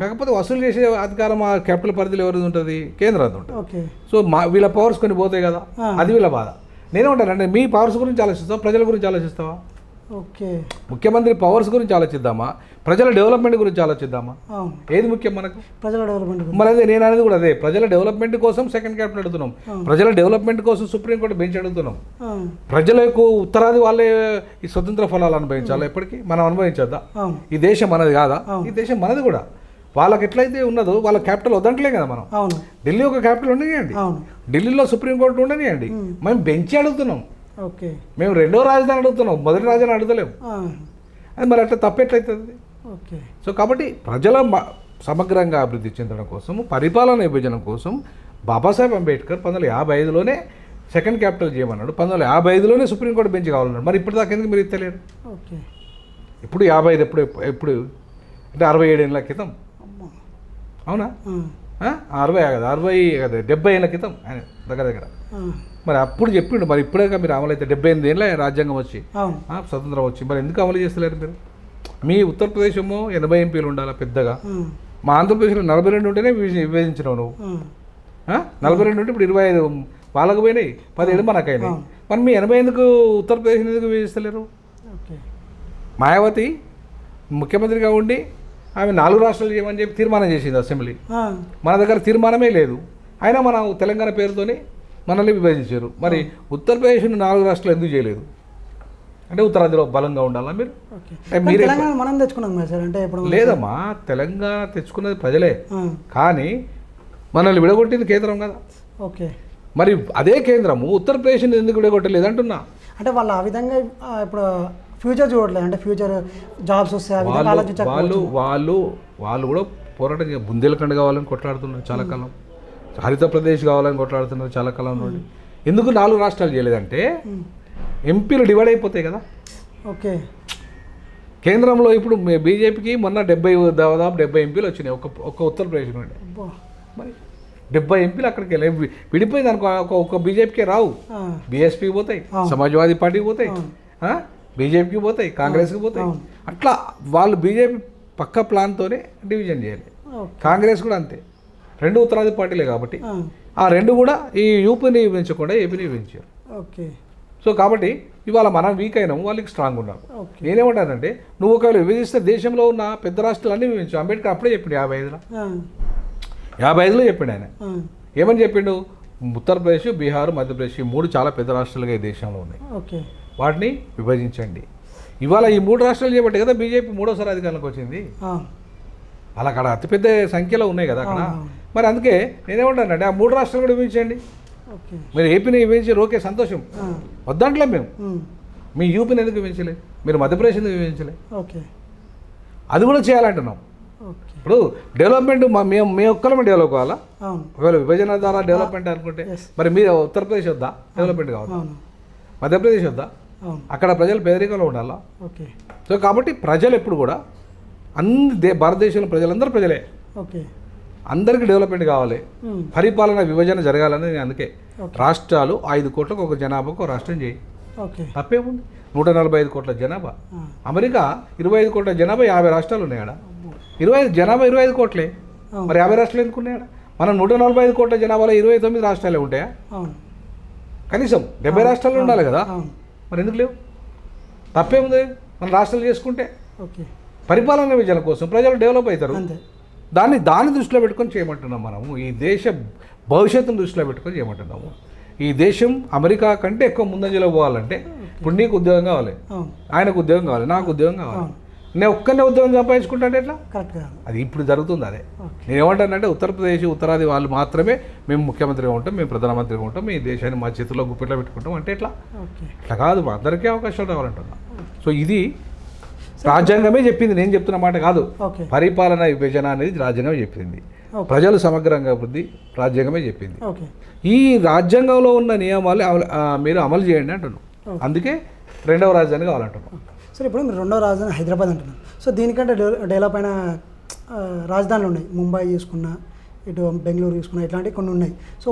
కాకపోతే వసూలు చేసే అధికారం ఆ క్యాపిటల్ పరిధిలో ఎవరిది ఉంటుంది? కేంద్రం ఉంటుంది. సో వీళ్ళ పవర్స్ కొన్ని పోతాయి కదా, అది వీళ్ళ బాధ. నేనేమంటానంటే మీ పవర్స్ గురించి ఆలోచిస్తావా, ప్రజల గురించి ఆలోచిస్తావా? ఓకే. ముఖ్యమంత్రి పవర్స్ గురించి ఆలోచిద్దామా, ప్రజల డెవలప్మెంట్ గురించి ఆలోచిద్దామా? ఏది ముఖ్యం మనకు? ప్రజల డెవలప్మెంట్. మరి అదే నేను అనేది కూడా అదే, ప్రజల డెవలప్మెంట్ కోసం సెకండ్ క్యాపిటల్ అడుగుతున్నాం, ప్రజల డెవలప్మెంట్ కోసం సుప్రీంకోర్టు బెంచ్ అడుగుతున్నాం. ప్రజలకు ఉత్తరాది వాళ్ళే ఈ స్వతంత్ర ఫలాలు అనుభవించాలి, ఎప్పటికీ మనం అనుభవించద్దా? ఈ దేశం మనది కాదా? ఈ దేశం మనది కూడా. వాళ్ళకి ఎట్లయితే ఉన్నదో వాళ్ళ క్యాపిటల్ వద్దంటలే కదా మనం. ఢిల్లీ ఒక క్యాపిటల్ ఉండనియండి, ఢిల్లీలో సుప్రీంకోర్టు ఉండనియండి, మేము బెంచ్ అడుగుతున్నాం. ఓకే. మేము రెండో రాజధాని అడుగుతున్నాం, మొదటి రాజధాని అడగలేము. అది మరి అట్లా తప్పెట్లయితుంది. ఓకే. సో కాబట్టి ప్రజల సమగ్రంగా అభివృద్ధి చెందడం కోసం, పరిపాలన విభజన కోసం బాబాసాహెబ్ అంబేద్కర్ 1955లోనే సెకండ్ క్యాపిటల్ చేయమన్నాడు, 1955లోనే సుప్రీంకోర్టు బెంచ్ కావాలన్నాడు. మరి ఇప్పటిదాకా ఎందుకు మీరు ఇస్తలేరు? ఓకే. ఇప్పుడు 55 ఎప్పుడు అంటే 67 ఏళ్ళ క్రితం, అవునా? 60 కదా, 70 ఏళ్ళ క్రితం ఆయన దగ్గర. మరి అప్పుడు చెప్పిండు, మరి ఇప్పుడే మీరు అమలు అయితే 78 ఏళ్ళ రాజ్యాంగం వచ్చి స్వతంత్రం వచ్చి, మరి ఎందుకు అమలు చేస్తలేరు మీరు? మీ ఉత్తరప్రదేశ్ 80 ఎంపీలు ఉండాలి పెద్దగా, మా ఆంధ్రప్రదేశ్లో 42 ఉంటేనే విభజించినావు నువ్వు. 42 ఉంటే ఇప్పుడు 25 వాళ్ళకు పోయినాయి, 17 మనకైనాయి. మరి మీ 80 ఎందుకు ఉత్తరప్రదేశ్ ఎందుకు విభజిస్తలేరు? మాయావతి ముఖ్యమంత్రిగా ఉండి ఆమె 4 రాష్ట్రాలు చేయమని చెప్పి తీర్మానం చేసింది అసెంబ్లీ. మన దగ్గర తీర్మానమే లేదు, అయినా మన తెలంగాణ పేరుతోనే మనల్ని విభజించారు. మరి ఉత్తరప్రదేశ్ని 4 రాష్ట్రాలు ఎందుకు చేయలేదు? అంటే ఉత్తరాదిలో బలంగా ఉండాలా మీరు? మనం తెచ్చుకున్నాం సార్. అంటే లేదమ్మా, తెలంగాణ తెచ్చుకున్నది ప్రజలే, కానీ మనల్ని విడగొట్టింది కేంద్రం కదా. ఓకే. మరి అదే కేంద్రము ఉత్తరప్రదేశ్ని ఎందుకు విడగొట్టలేదు అంటున్నా. అంటే వాళ్ళు ఆ విధంగా ఇప్పుడు ఫ్యూచర్ చూడలేదు, అంటే ఫ్యూచర్ జాబ్స్ వస్తాయి వాళ్ళు కూడా పోరాటం బుందేలఖండ్ కావాలని కొట్లాడుతున్నారు చాలా కాలం, హరిత ప్రదేశ్ కావాలని కొట్లాడుతున్నారు చాలా కాలం నుండి. ఎందుకు 4 రాష్ట్రాలు చేయలేదంటే ఎంపీలు డివైడ్ అయిపోతాయి కదా. ఓకే. కేంద్రంలో ఇప్పుడు బీజేపీకి మొన్న దాదాపు 70 ఎంపీలు వచ్చినాయి ఒక్క ఉత్తరప్రదేశ్ నుండి. మరి 70 ఎంపీలు అక్కడికి వెళ్ళి విడిపోయింది అనుకో, ఒక బీజేపీకే రావు, బీఎస్పీకి పోతాయి, సమాజ్వాదీ పార్టీకి పోతాయి, బీజేపీకి పోతాయి, కాంగ్రెస్కి పోతాయి. అట్లా వాళ్ళు బీజేపీ పక్క ప్లాన్తోనే డివిజన్ చేయాలి. కాంగ్రెస్ కూడా అంతే, 2 ఉత్తరాది పార్టీలే కాబట్టి ఆ 2 కూడా ఈ యూపీని విభజించకుండా ఏపీని విభజించారు. ఓకే. సో కాబట్టి ఇవాళ మనం వీక్ అయినాము, వాళ్ళకి స్ట్రాంగ్ ఉన్నాము. నేనేమంటానంటే నువ్వు ఒకవేళ విభజిస్తే దేశంలో ఉన్న పెద్ద రాష్ట్రాలన్నీ విభజించు. అంబేద్కర్ అప్పుడే చెప్పిండు 55లో చెప్పిండు ఆయన. ఏమని చెప్పిండు? ఉత్తరప్రదేశ్, బీహార్, మధ్యప్రదేశ్ ఈ 3 చాలా పెద్ద రాష్ట్రాలుగా ఈ దేశంలో ఉన్నాయి, వాటిని విభజించండి. ఇవాళ ఈ 3 రాష్ట్రాలు చేయబట్టే కదా బీజేపీ 3వ అధికారంలోకి వచ్చింది. అలా అక్కడ అతిపెద్ద సంఖ్యలో ఉన్నాయి కదా అక్కడ. మరి అందుకే నేనేమంటానంటే ఆ 3 రాష్ట్రాలు కూడా విభజించండి. మీరు ఏపీని విభజించారు, ఓకే సంతోషం, వద్దంటలే మేము. మీ యూపీని ఎందుకు విభజించలే? మీరు మధ్యప్రదేశ్ ఎందుకు విభజించలే? అది కూడా చేయాలంటున్నాం. ఇప్పుడు డెవలప్మెంట్ మేము ఒక్కరమే డెవలప్ కావాలా? ఒకవేళ విభజన ద్వారా డెవలప్మెంట్ అనుకుంటే మరి మీరు ఉత్తరప్రదేశ్ వద్దా డెవలప్మెంట్ కావాలి, మధ్యప్రదేశ్ వద్దా? అక్కడ ప్రజలు పేదరికంలో ఉండాలా? సో కాబట్టి ప్రజలు ఎప్పుడు కూడా భారతదేశంలో ప్రజలందరూ ప్రజలే. అందరికీ డెవలప్మెంట్ కావాలి, పరిపాలన విభజన జరగాలని నేను అందుకే రాష్ట్రాలు 5 కోట్లకు ఒక జనాభాకు ఒక రాష్ట్రం చేయి, ఓకే తప్పేముంది. 145 కోట్ల జనాభా, అమెరికా 25 కోట్ల జనాభా 50 రాష్ట్రాలు ఉన్నాయడ. 25 జనాభా 25 కోట్లే, మరి 50 రాష్ట్రాలు ఎందుకు ఉన్నాయడ? మనం 145 కోట్ల జనాభాలో 29 రాష్ట్రాలే ఉంటాయా? కనీసం 70 రాష్ట్రాలు ఉండాలి కదా, మరి ఎందుకు లేవు? తప్పేముంది మన రాష్ట్రాలు చేసుకుంటే? పరిపాలన విభజన కోసం ప్రజలు డెవలప్ అవుతారు, దాన్ని దృష్టిలో పెట్టుకొని చేయమంటున్నాం మనము. ఈ దేశ భవిష్యత్తును దృష్టిలో పెట్టుకొని చేయమంటున్నాము. ఈ దేశం అమెరికా కంటే ఎక్కువ ముందంజలో పోవాలంటే ఇప్పుడు నీకు ఉద్యోగం కావాలి, ఆయనకు ఉద్యోగం కావాలి, నాకు ఉద్యోగం కావాలి. నేను ఒక్కనే ఉద్యోగం సంపాదించుకుంటా అంటే ఎట్లా? అది ఇప్పుడు జరుగుతుంది. అదే నేను ఏమంటానంటే ఉత్తరప్రదేశ్ ఉత్తరాది వాళ్ళు మాత్రమే మేము ముఖ్యమంత్రిగా ఉంటాం, మేము ప్రధానమంత్రిగా ఉంటాం, మీ దేశాన్ని మా చేతుల్లో గుప్పెట్లో పెట్టుకుంటాం అంటే ఎట్లా? ఇట్లా కాదు, మా అందరికీ అవకాశాలు రావాలంటున్నా. సో ఇది రాజ్యాంగమే చెప్పింది, నేను చెప్తున్న మాట కాదు. పరిపాలన విభజన అనేది రాజ్యాంగమే చెప్పింది, ప్రజలు సమగ్రంగా అభివృద్ధి రాజ్యాంగమే చెప్పింది. ఈ రాజ్యాంగంలో ఉన్న నియమాలు మీరు అమలు చేయండి అంటున్నాం. అందుకే 2వ రాజధాని కావాలంటున్నాం. సరే, ఇప్పుడు మీరు 2వ రాజధాని హైదరాబాద్ అంటున్నాం. సో దీనికంటే డెవలప్ అయిన రాజధానులు ఉన్నాయి, ముంబై చూసుకున్నా, ఇటు బెంగళూరు చూసుకున్నా, ఇట్లాంటివి కొన్ని ఉన్నాయి. సో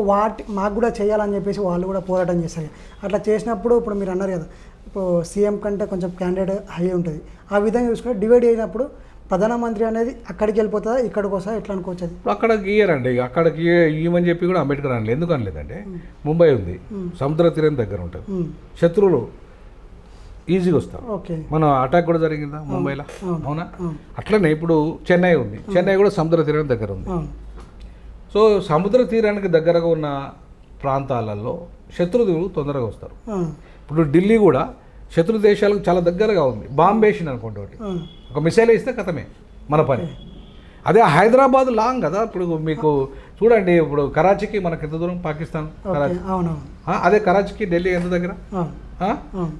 మాకు కూడా చేయాలని చెప్పేసి వాళ్ళు కూడా పోరాటం చేస్తారు. అట్లా చేసినప్పుడు ఇప్పుడు మీరు అన్నారు కదా, ఇప్పుడు సీఎం కంటే కొంచెం క్యాండిడేట్ హై ఉంటుంది, ఆ విధంగా చూసుకుంటే డివైడ్ అయినప్పుడు ప్రధానమంత్రి అనేది అక్కడికి వెళ్ళిపోతుందా, ఇక్కడికి వస్తా, ఎట్లా అనుకోవచ్చు? అది అక్కడ గీయరండి, అక్కడికి ఇవ్వమని చెప్పి కూడా అంబేద్కర్ అనలేదు. ఎందుకు అనలేదంటే ముంబై ఉంది, సముద్ర తీరం దగ్గర ఉంటుంది, శత్రువులు ఈజీగా వస్తారు. మన అటాక్ కూడా జరిగిందా ముంబైలో? అవునా? అట్లనే ఇప్పుడు చెన్నై ఉంది, చెన్నై కూడా సముద్ర తీరం దగ్గర ఉంది. సో సముద్ర తీరానికి దగ్గరగా ఉన్న ప్రాంతాలలో శత్రువులు తొందరగా వస్తారు. ఇప్పుడు ఢిల్లీ కూడా శత్రు దేశాలకు చాలా దగ్గరగా ఉంది, బాంబే వేసింది అనుకోండి, ఒకటి ఒక మిసైల్ వేస్తే కథమే మన పని. అదే హైదరాబాద్ లాంగ్ కదా, ఇప్పుడు మీకు చూడండి, ఇప్పుడు కరాచీకి మనకు ఎంత దూరం? పాకిస్తాన్ కరాచీ. అదే కరాచీకి ఢిల్లీ ఎంత దగ్గర?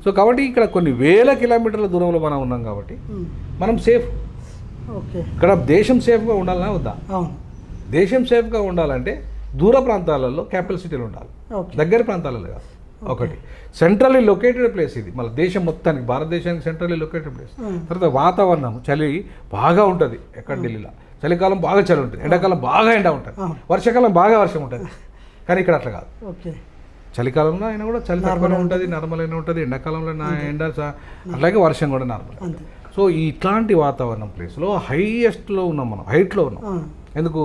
సో కాబట్టి ఇక్కడ కొన్ని వేల కిలోమీటర్ల దూరంలో మనం ఉన్నాం కాబట్టి మనం సేఫ్. ఇక్కడ దేశం సేఫ్గా ఉండాలన్నా వద్దా? దేశం సేఫ్గా ఉండాలంటే దూర ప్రాంతాలలో క్యాపిటల్ సిటీలు ఉండాలి, దగ్గర ప్రాంతాలలో కాదు. ఒకటి సెంట్రల్లీ లొకేటెడ్ ప్లేస్ ఇది, మన దేశం మొత్తానికి, భారతదేశానికి సెంట్రల్లీ లొకేటెడ్ ప్లేస్. తర్వాత వాతావరణం చలి బాగా ఉంటుంది, ఎక్కడ ఢిల్లీలో చలికాలం బాగా చలి ఉంటుంది, ఎండాకాలం బాగా ఎండ ఉంటుంది, వర్షాకాలం బాగా వర్షం ఉంటుంది. కానీ ఇక్కడ అట్లా కాదు, చలికాలంలో అయినా కూడా చలి తక్కువనే ఉంటుంది, నార్మల్ అయినా ఉంటుంది, ఎండాకాలంలో ఎండ అలాగే వర్షం కూడా నార్మల్. సో ఇట్లాంటి వాతావరణం ప్లేస్లో హైయెస్ట్లో ఉన్నాం మనం, హైట్లో ఉన్నాం. ఎందుకు?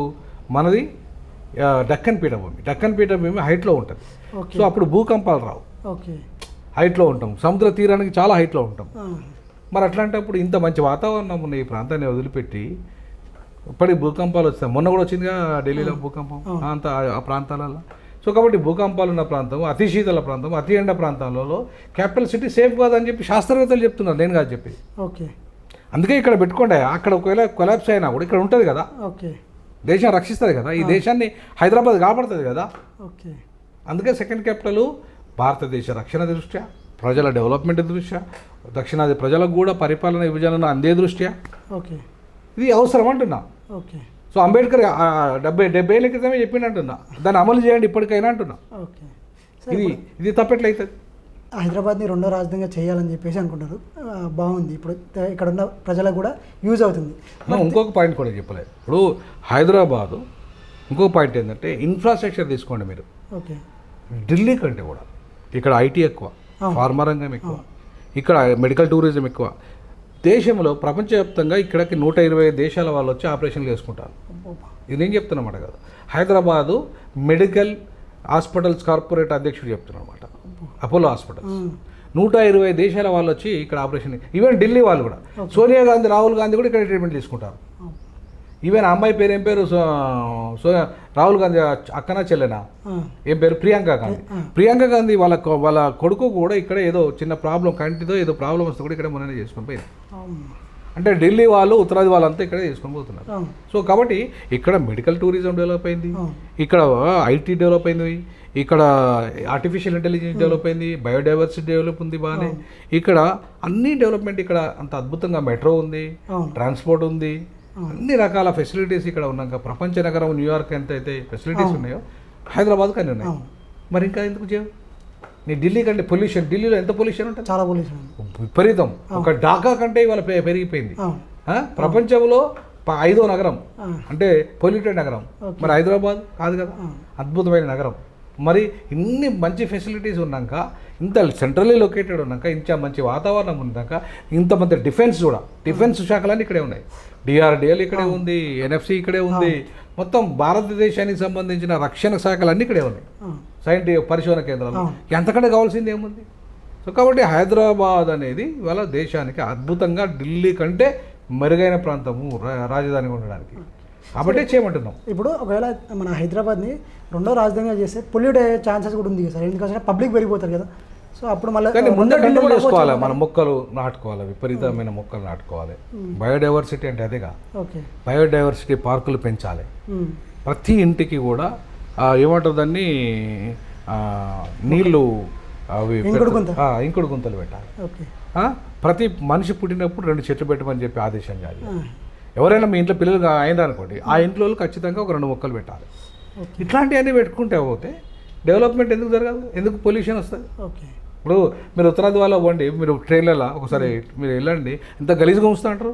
మనది డక్కన్ పీఠభూమి, డక్కన్ పీఠభూమి హైట్లో ఉంటుంది. సో అప్పుడు భూకంపాలు రావు, హైట్లో ఉంటాం, సముద్ర తీరానికి చాలా హైట్లో ఉంటాం. మరి అట్లాంటప్పుడు ఇంత మంచి వాతావరణం ఉన్న ఈ ప్రాంతాన్ని వదిలిపెట్టి ఇప్పటి భూకంపాలు వస్తాయి. మొన్న కూడా వచ్చిందిగా ఢిల్లీలో భూకంపం, అంత ఆ ప్రాంతాలలో. సో కాబట్టి భూకంపాలు ఉన్న ప్రాంతం, అతి శీతల ప్రాంతం, అతి ఎండ ప్రాంతాలలో క్యాపిటల్ సిటీ సేఫ్ కాదని చెప్పి శాస్త్రవేత్తలు చెప్తున్నారు, నేను కాదు చెప్పి. అందుకే ఇక్కడ పెట్టుకోండి, అక్కడ ఒకవేళ కొలాప్స్ అయినా కూడా ఇక్కడ ఉంటుంది కదా, దేశం రక్షిస్తుంది కదా, ఈ దేశాన్ని హైదరాబాద్ కాపాడుతుంది కదా. అందుకే సెకండ్ క్యాపిటల్ భారతదేశ రక్షణ దృష్ట్యా, ప్రజల డెవలప్మెంట్ దృష్ట్యా, దక్షిణాది ప్రజలకు కూడా పరిపాలన విభజనను అందే దృష్ట్యా ఇది అవసరం అంటున్నా. సో అంబేద్కర్ 70 ఏళ్ళ క్రితమే చెప్పిండంటున్నా, దాన్ని అమలు చేయండి ఇప్పటికైనా అంటున్నా. ఇది తప్పట్లయితుంది. హైదరాబాద్ని 2వ రాజధానిగా చేయాలని చెప్పేసి అనుకుంటారు, బాగుంది. ఇప్పుడు ఇక్కడ ఉన్న ప్రజలకు కూడా యూజ్ అవుతుంది. ఇంకొక పాయింట్ కూడా చెప్పలేదు. ఇప్పుడు హైదరాబాదు ఇంకొక పాయింట్ ఏంటంటే ఇన్ఫ్రాస్ట్రక్చర్ తీసుకోండి మీరు. ఢిల్లీ కంటే కూడా ఇక్కడ ఐటీ ఎక్కువ, ఫార్మా రంగం ఎక్కువ, ఇక్కడ మెడికల్ టూరిజం ఎక్కువ. దేశంలో ప్రపంచవ్యాప్తంగా ఇక్కడికి 120 దేశాల వాళ్ళు వచ్చి ఆపరేషన్లు చేసుకుంటారు. ఇది నేను చెప్తున్నమాట కాదు, హైదరాబాదు మెడికల్ హాస్పిటల్స్ కార్పొరేట్ అధ్యక్షుడు చెప్తున్నమాట, అపోలో హాస్పిటల్స్. 120 దేశాల వాళ్ళు వచ్చి ఇక్కడ ఆపరేషన్, ఈవెన్ ఢిల్లీ వాళ్ళు కూడా, సోనియా గాంధీ, రాహుల్ గాంధీ కూడా ఇక్కడ ట్రీట్మెంట్ తీసుకుంటారు. ఈవెన్ అమ్మాయి పేరు ఏం పేరు? రాహుల్ గాంధీ అక్కనా చెల్లెనా ఏం పేరు? ప్రియాంక గాంధీ. ప్రియాంక గాంధీ వాళ్ళ కొడుకు కూడా ఇక్కడ ఏదో చిన్న ప్రాబ్లం, కంటితో ఏదో ప్రాబ్లం వస్తే కూడా ఇక్కడ మొన్ననే చేసుకొని పోయింది. అంటే ఢిల్లీ వాళ్ళు, ఉత్తరాది వాళ్ళంతా ఇక్కడే చేసుకొని పోతున్నారు. సో కాబట్టి ఇక్కడ మెడికల్ టూరిజం డెవలప్ అయింది, ఇక్కడ ఐటీ డెవలప్ అయింది, ఇక్కడ ఆర్టిఫిషియల్ ఇంటెలిజెన్స్ డెవలప్ అయింది, బయోడైవర్సిటీ డెవలప్ ఉంది బాగానే. ఇక్కడ అన్ని డెవలప్మెంట్, ఇక్కడ అంత అద్భుతంగా మెట్రో ఉంది, ట్రాన్స్పోర్ట్ ఉంది, అన్ని రకాల ఫెసిలిటీస్ ఇక్కడ ఉన్నాక ప్రపంచ నగరం న్యూయార్క్ ఎంత అయితే ఫెసిలిటీస్ ఉన్నాయో హైదరాబాద్కి అన్నీ ఉన్నాయి. మరి ఇంకా ఎందుకు చేయవు? నీ ఢిల్లీ కంటే పొల్యూషన్, ఢిల్లీలో ఎంత పొల్యూషన్ ఉంటుంది? చాలా పొల్యూషన్, విపరీతం. ఒక ఢాకా కంటే ఇవాళ పెరిగిపోయింది. ప్రపంచంలో 5వ నగరం అంటే పొల్యూటెడ్ నగరం. మరి హైదరాబాద్ కాదు కదా, అద్భుతమైన నగరం. మరి ఇన్ని మంచి ఫెసిలిటీస్ ఉన్నాక, ఇంత సెంట్రల్లీ లొకేటెడ్ ఉన్నాక, ఇంత మంచి వాతావరణం ఉన్నాక, ఇంత మంచి డిఫెన్స్ శాఖలన్నీ ఇక్కడే ఉన్నాయి. డిఆర్డిఎల్ ఇక్కడే ఉంది, ఎన్ఎఫ్సి ఇక్కడే ఉంది, మొత్తం భారతదేశానికి సంబంధించిన రక్షణ శాఖలన్నీ ఇక్కడే ఉన్నాయి, సైంటిఫిక్ పరిశోధన కేంద్రాలు. ఎంతకంటే కావాల్సింది ఏముంది? సో కాబట్టి హైదరాబాద్ అనేది ఇవాళ దేశానికి అద్భుతంగా ఢిల్లీ కంటే మెరుగైన ప్రాంతము రాజధానిగా ఉండడానికి. కాబట్టి చేయమంటున్నాం. ఇప్పుడు ఒకవేళ మన హైదరాబాద్ని రెండో రాజధానిగా చేస్తే పొల్యూట్ అయ్యే ఛాన్సెస్ కూడా ఉంది సార్, ఎందుకంటే పబ్లిక్ పెరిగిపోతారు కదా. సో అప్పుడు మళ్ళీ కానీ ముందే కంట్రోల్ చేసుకోవాలి, మన మొక్కలు నాటుకోవాలి, విపరీతమైన మొక్కలు నాటుకోవాలి. బయోడైవర్సిటీ అంటే అదేగా, బయోడైవర్సిటీ పార్కులు పెంచాలి. ప్రతి ఇంటికి కూడా ఏమంటారు దాన్ని, నీళ్ళు అవి ఇంకుడు గుంతలు పెట్టాలి. ప్రతి మనిషి పుట్టినప్పుడు 2 చెట్లు పెట్టమని చెప్పి ఆదేశం చేయాలి. ఎవరైనా మీ ఇంట్లో పిల్లలు అయిందనుకోండి, ఆ ఇంట్లో ఖచ్చితంగా ఒక 2 మొక్కలు పెట్టాలి. ఇట్లాంటివన్నీ పెట్టుకుంటే పోతే డెవలప్మెంట్ ఎందుకు జరగదు? ఎందుకు పొల్యూషన్ వస్తుంది? ఇప్పుడు మీరు ఉత్తరాది వాళ్ళు పోండి, మీరు ట్రైన్లలో ఒకసారి మీరు వెళ్ళండి, ఇంత గలీజ్గా ఉంచుతా అంటారు.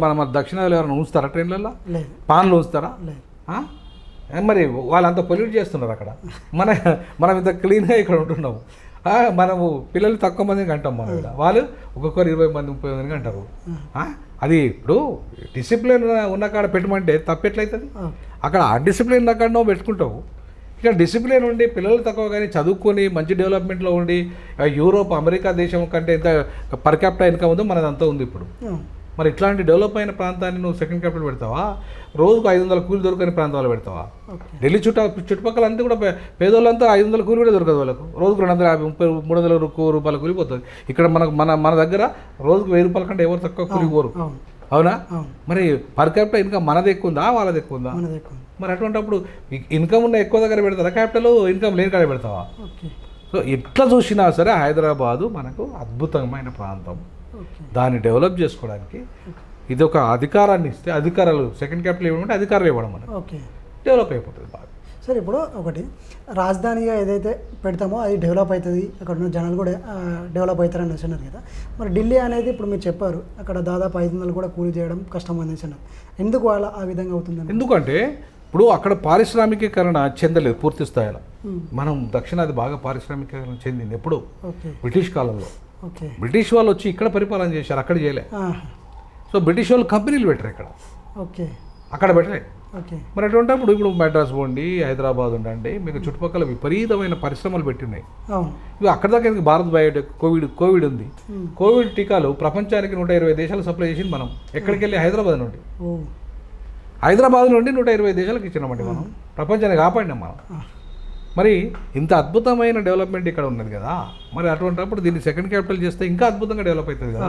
మన దక్షిణాదిలో ఎవరైనా ఉంచుతారా? ట్రైన్లలో పాన్లు ఉంచుతారా? మరి వాళ్ళంతా పొల్యూట్ చేస్తున్నారు అక్కడ. మనం ఇంత క్లీన్గా ఇక్కడ ఉంటున్నాము. మనము పిల్లలు తక్కువ మందికి అంటాం, మనం వాళ్ళు ఒక్కొక్కరు 20 మంది 30 మందికి అంటారు. అది ఇప్పుడు డిసిప్లిన్ ఉన్న కాడ పెట్టమంటే తప్పెట్లయితుంది? అక్కడ అన్డిసిప్లిన్ ఉన్న కాడ నువ్వు పెట్టుకుంటావు. ఇక్కడ డిసిప్లిన్ ఉండి పిల్లలు తక్కువ కానీ చదువుకొని మంచి డెవలప్మెంట్లో ఉండి, యూరోప్ అమెరికా దేశం కంటే ఎంత పర్ క్యాపిటల్ ఇన్కమ్ ఉందో మనదంతా ఉంది ఇప్పుడు. మరి ఇట్లాంటి డెవలప్ అయిన ప్రాంతాన్ని నువ్వు సెకండ్ క్యాపిటల్ పెడతావా? రోజుకు 500 కూలి దొరకని ప్రాంతాలు పెడతావా? ఢిల్లీ చుట్టుపక్కల అంతా కూడా పేదోళ్ళంతా 500 కూలి కూడా దొరకదు వాళ్ళకు. రోజుకు 250, 300 రూపాయల కూలి పోతుంది. ఇక్కడ మన దగ్గర రోజుకు 1000 రూపాయల కంటే ఎవరు తక్కువ కూలి పోరు. అవునా? మరి పర్ క్యాపిటల్ ఇన్కమ్ మనది ఎక్కువ ఉందా వాళ్ళది ఎక్కువ ఉందా? మరి అటువంటిప్పుడు ఇన్కమ్ ఉన్న ఎక్కువ దగ్గర పెడతారా, క్యాపిటల్ ఇన్కమ్ లేని కాడ పెడతావా? సో ఎట్లా చూసినా సరే హైదరాబాదు మనకు అద్భుతమైన ప్రాంతం. దాన్ని డెవలప్ చేసుకోవడానికి ఇది ఒక అధికారాన్ని ఇస్తే, అధికారాలు సెకండ్ క్యాపిటల్ ఇవ్వమంటే అధికారం ఇవ్వడం మనకు డెవలప్ అయిపోతుంది బాగా. సార్ ఇప్పుడు ఒకటి రాజధానిగా ఏదైతే పెడతామో అది డెవలప్ అవుతుంది, అక్కడ ఉన్న జనాలు కూడా డెవలప్ అవుతారని అనేసినారు కదా. మరి ఢిల్లీ అనేది ఇప్పుడు మీరు చెప్పారు అక్కడ దాదాపు 500 కూడా కూలి చేయడం కష్టం అనేసినారు. ఎందుకు వాళ్ళ ఆ విధంగా అవుతుంది? ఎందుకంటే ఇప్పుడు అక్కడ పారిశ్రామికీకరణ చెందలేదు పూర్తి స్థాయిలో. మనం దక్షిణాది బాగా పారిశ్రామికీకరణ చెందింది ఎప్పుడు? బ్రిటిష్ కాలంలో. బ్రిటిష్ వాళ్ళు వచ్చి ఇక్కడ పరిపాలన చేశారు, అక్కడ చేయలే. సో బ్రిటిష్ వాళ్ళు కంపెనీలు పెట్టారు ఇక్కడ, అక్కడ పెట్టలే. మరి అటువంటిప్పుడు ఇప్పుడు మెడ్రాస్ పోండి, హైదరాబాద్ ఉండండి, మీకు చుట్టుపక్కల విపరీతమైన పరిశ్రమలు పెట్టినాయి. ఇవి అక్కడ దాకా భారత్ బయోటెక్ కోవిడ్ ఉంది. కోవిడ్ టీకాలు ప్రపంచానికి 120 దేశాలు సప్లై చేసింది మనం. ఎక్కడికి వెళ్ళి? హైదరాబాద్ నుండి 120 దేశాలకు ఇచ్చినామండి మనం, ప్రపంచాన్ని కాపాడినాం మనం. మరి ఇంత అద్భుతమైన డెవలప్మెంట్ ఇక్కడ ఉన్నది కదా. మరి అటువంటిప్పుడు దీన్ని సెకండ్ క్యాపిటల్ చేస్తే ఇంకా అద్భుతంగా డెవలప్ అవుతుంది కదా.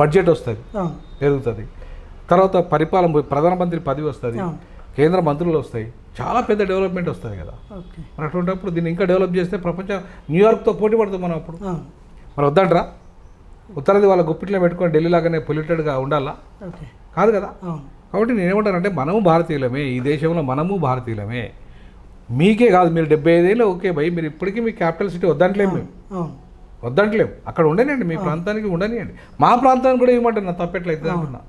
బడ్జెట్ వస్తుంది, పెరుగుతుంది. తర్వాత ప్రధానమంత్రి పదవి వస్తుంది, కేంద్ర మంత్రులు వస్తాయి, చాలా పెద్ద డెవలప్మెంట్ వస్తుంది కదా. మరి అటువంటిప్పుడు దీన్ని ఇంకా డెవలప్ చేస్తే ప్రపంచం న్యూయార్క్తో పోటీ పడుతుంది మనం అప్పుడు. మరి వద్దంటారా? ఉత్తరాది వాళ్ళ గుప్పిట్లో పెట్టుకొని ఢిల్లీ లాగానే పొల్యూటెడ్గా ఉండాలా? కాదు కదా. కాబట్టి నేనేమంటానంటే మనము భారతీయులమే, ఈ దేశంలో మనము భారతీయులమే. మీకే కాదు, మీరు 75 ఏళ్ళు ఓకే భయ్, మీరు ఇప్పటికీ మీ క్యాపిటల్ సిటీ వద్దంటలేము, మేము వద్దంటలేము. అక్కడ ఉండనియండి, మీ ప్రాంతానికి ఉండనియండి. మా ప్రాంతానికి కూడా ఇవ్వమంటున్నా, తప్పెట్లయితే అంటున్నా.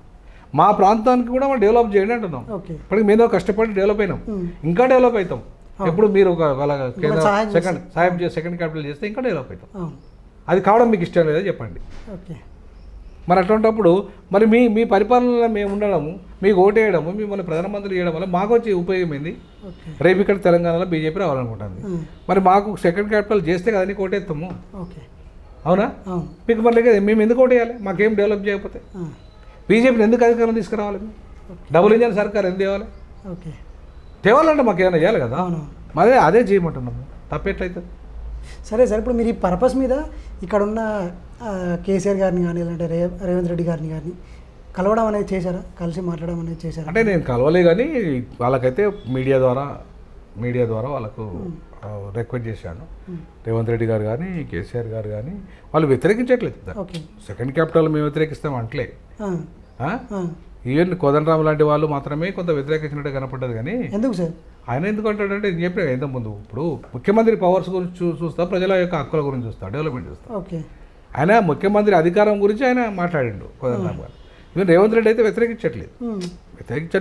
మా ప్రాంతానికి కూడా మనం డెవలప్ చేయండి అంటున్నాం. ఇప్పటికి మేము కష్టపడి డెవలప్ అయినాం, ఇంకా డెవలప్ అవుతాం. ఎప్పుడు మీరు సెకండ్ క్యాపిటల్ చేస్తే ఇంకా డెవలప్ అవుతాం. అది కావడం మీకు ఇష్టం లేదా చెప్పండి. మరి అటువంటిప్పుడు మరి మీ పరిపాలనలో మేము ఉండడము, మీకు ఓటేయడము, మిమ్మల్ని ప్రధానమంత్రి చేయడం వల్ల మాకు వచ్చి ఉపయోగం ఏంది? రేపు ఇక్కడ తెలంగాణలో బీజేపీ రావాలనుకుంటుంది. మరి మాకు సెకండ్ క్యాపిటల్ చేస్తే కదా నీకు ఓటేస్తాము. అవునా? మీకు మళ్ళీ మేము ఎందుకు ఓటేయాలి? మాకేం డెవలప్ చేయకపోతే బీజేపీని ఎందుకు అధికారం తీసుకురావాలి? డబుల్ ఇంజన్ సర్కార్ ఎందుకు తేవాలి? తేవాలంటే మాకు ఏమైనా చేయాలి కదా. మరి అదే చేయమంటున్నాము, తప్పెట్లయితుంది. సరే సార్, ఇప్పుడు మీరు ఈ పర్పస్ మీద ఇక్కడ ఉన్న కేసీఆర్ గారిని కానీ లేదంటే రేవంత్ రెడ్డి గారిని కానీ కలవడం అనేది చేశారా? కలిసి మాట్లాడడం అనేది చేశారా? అంటే నేను కలవలే, కానీ వాళ్ళకైతే మీడియా ద్వారా వాళ్ళకు రిక్వెస్ట్ చేశాను. రేవంత్ రెడ్డి గారు కానీ కేసీఆర్ గారు కానీ వాళ్ళు వ్యతిరేకించట్లేదు. సెకండ్ క్యాపిటల్ మేము వ్యతిరేకిస్తాం అంటలే. ఈవెన్ కోదండరామ్ లాంటి వాళ్ళు మాత్రమే కొంత వ్యతిరేకించినట్టు కనపడ్డది. కానీ ఎందుకు సార్ ఆయన ఎందుకు అంటాడంటే నేను చెప్పిన ఇంత ముందు, ఇప్పుడు ముఖ్యమంత్రి పవర్స్ గురించి చూస్తా, ప్రజల యొక్క హక్కుల గురించి చూస్తా, డెవలప్మెంట్ చూస్తా. ఆయన ముఖ్యమంత్రి అధికారం గురించి ఆయన మాట్లాడిండు కోదండరామ్ గారు. మీరు రేవంత్ రెడ్డి అయితే వ్యతిరేకించట్లేదు,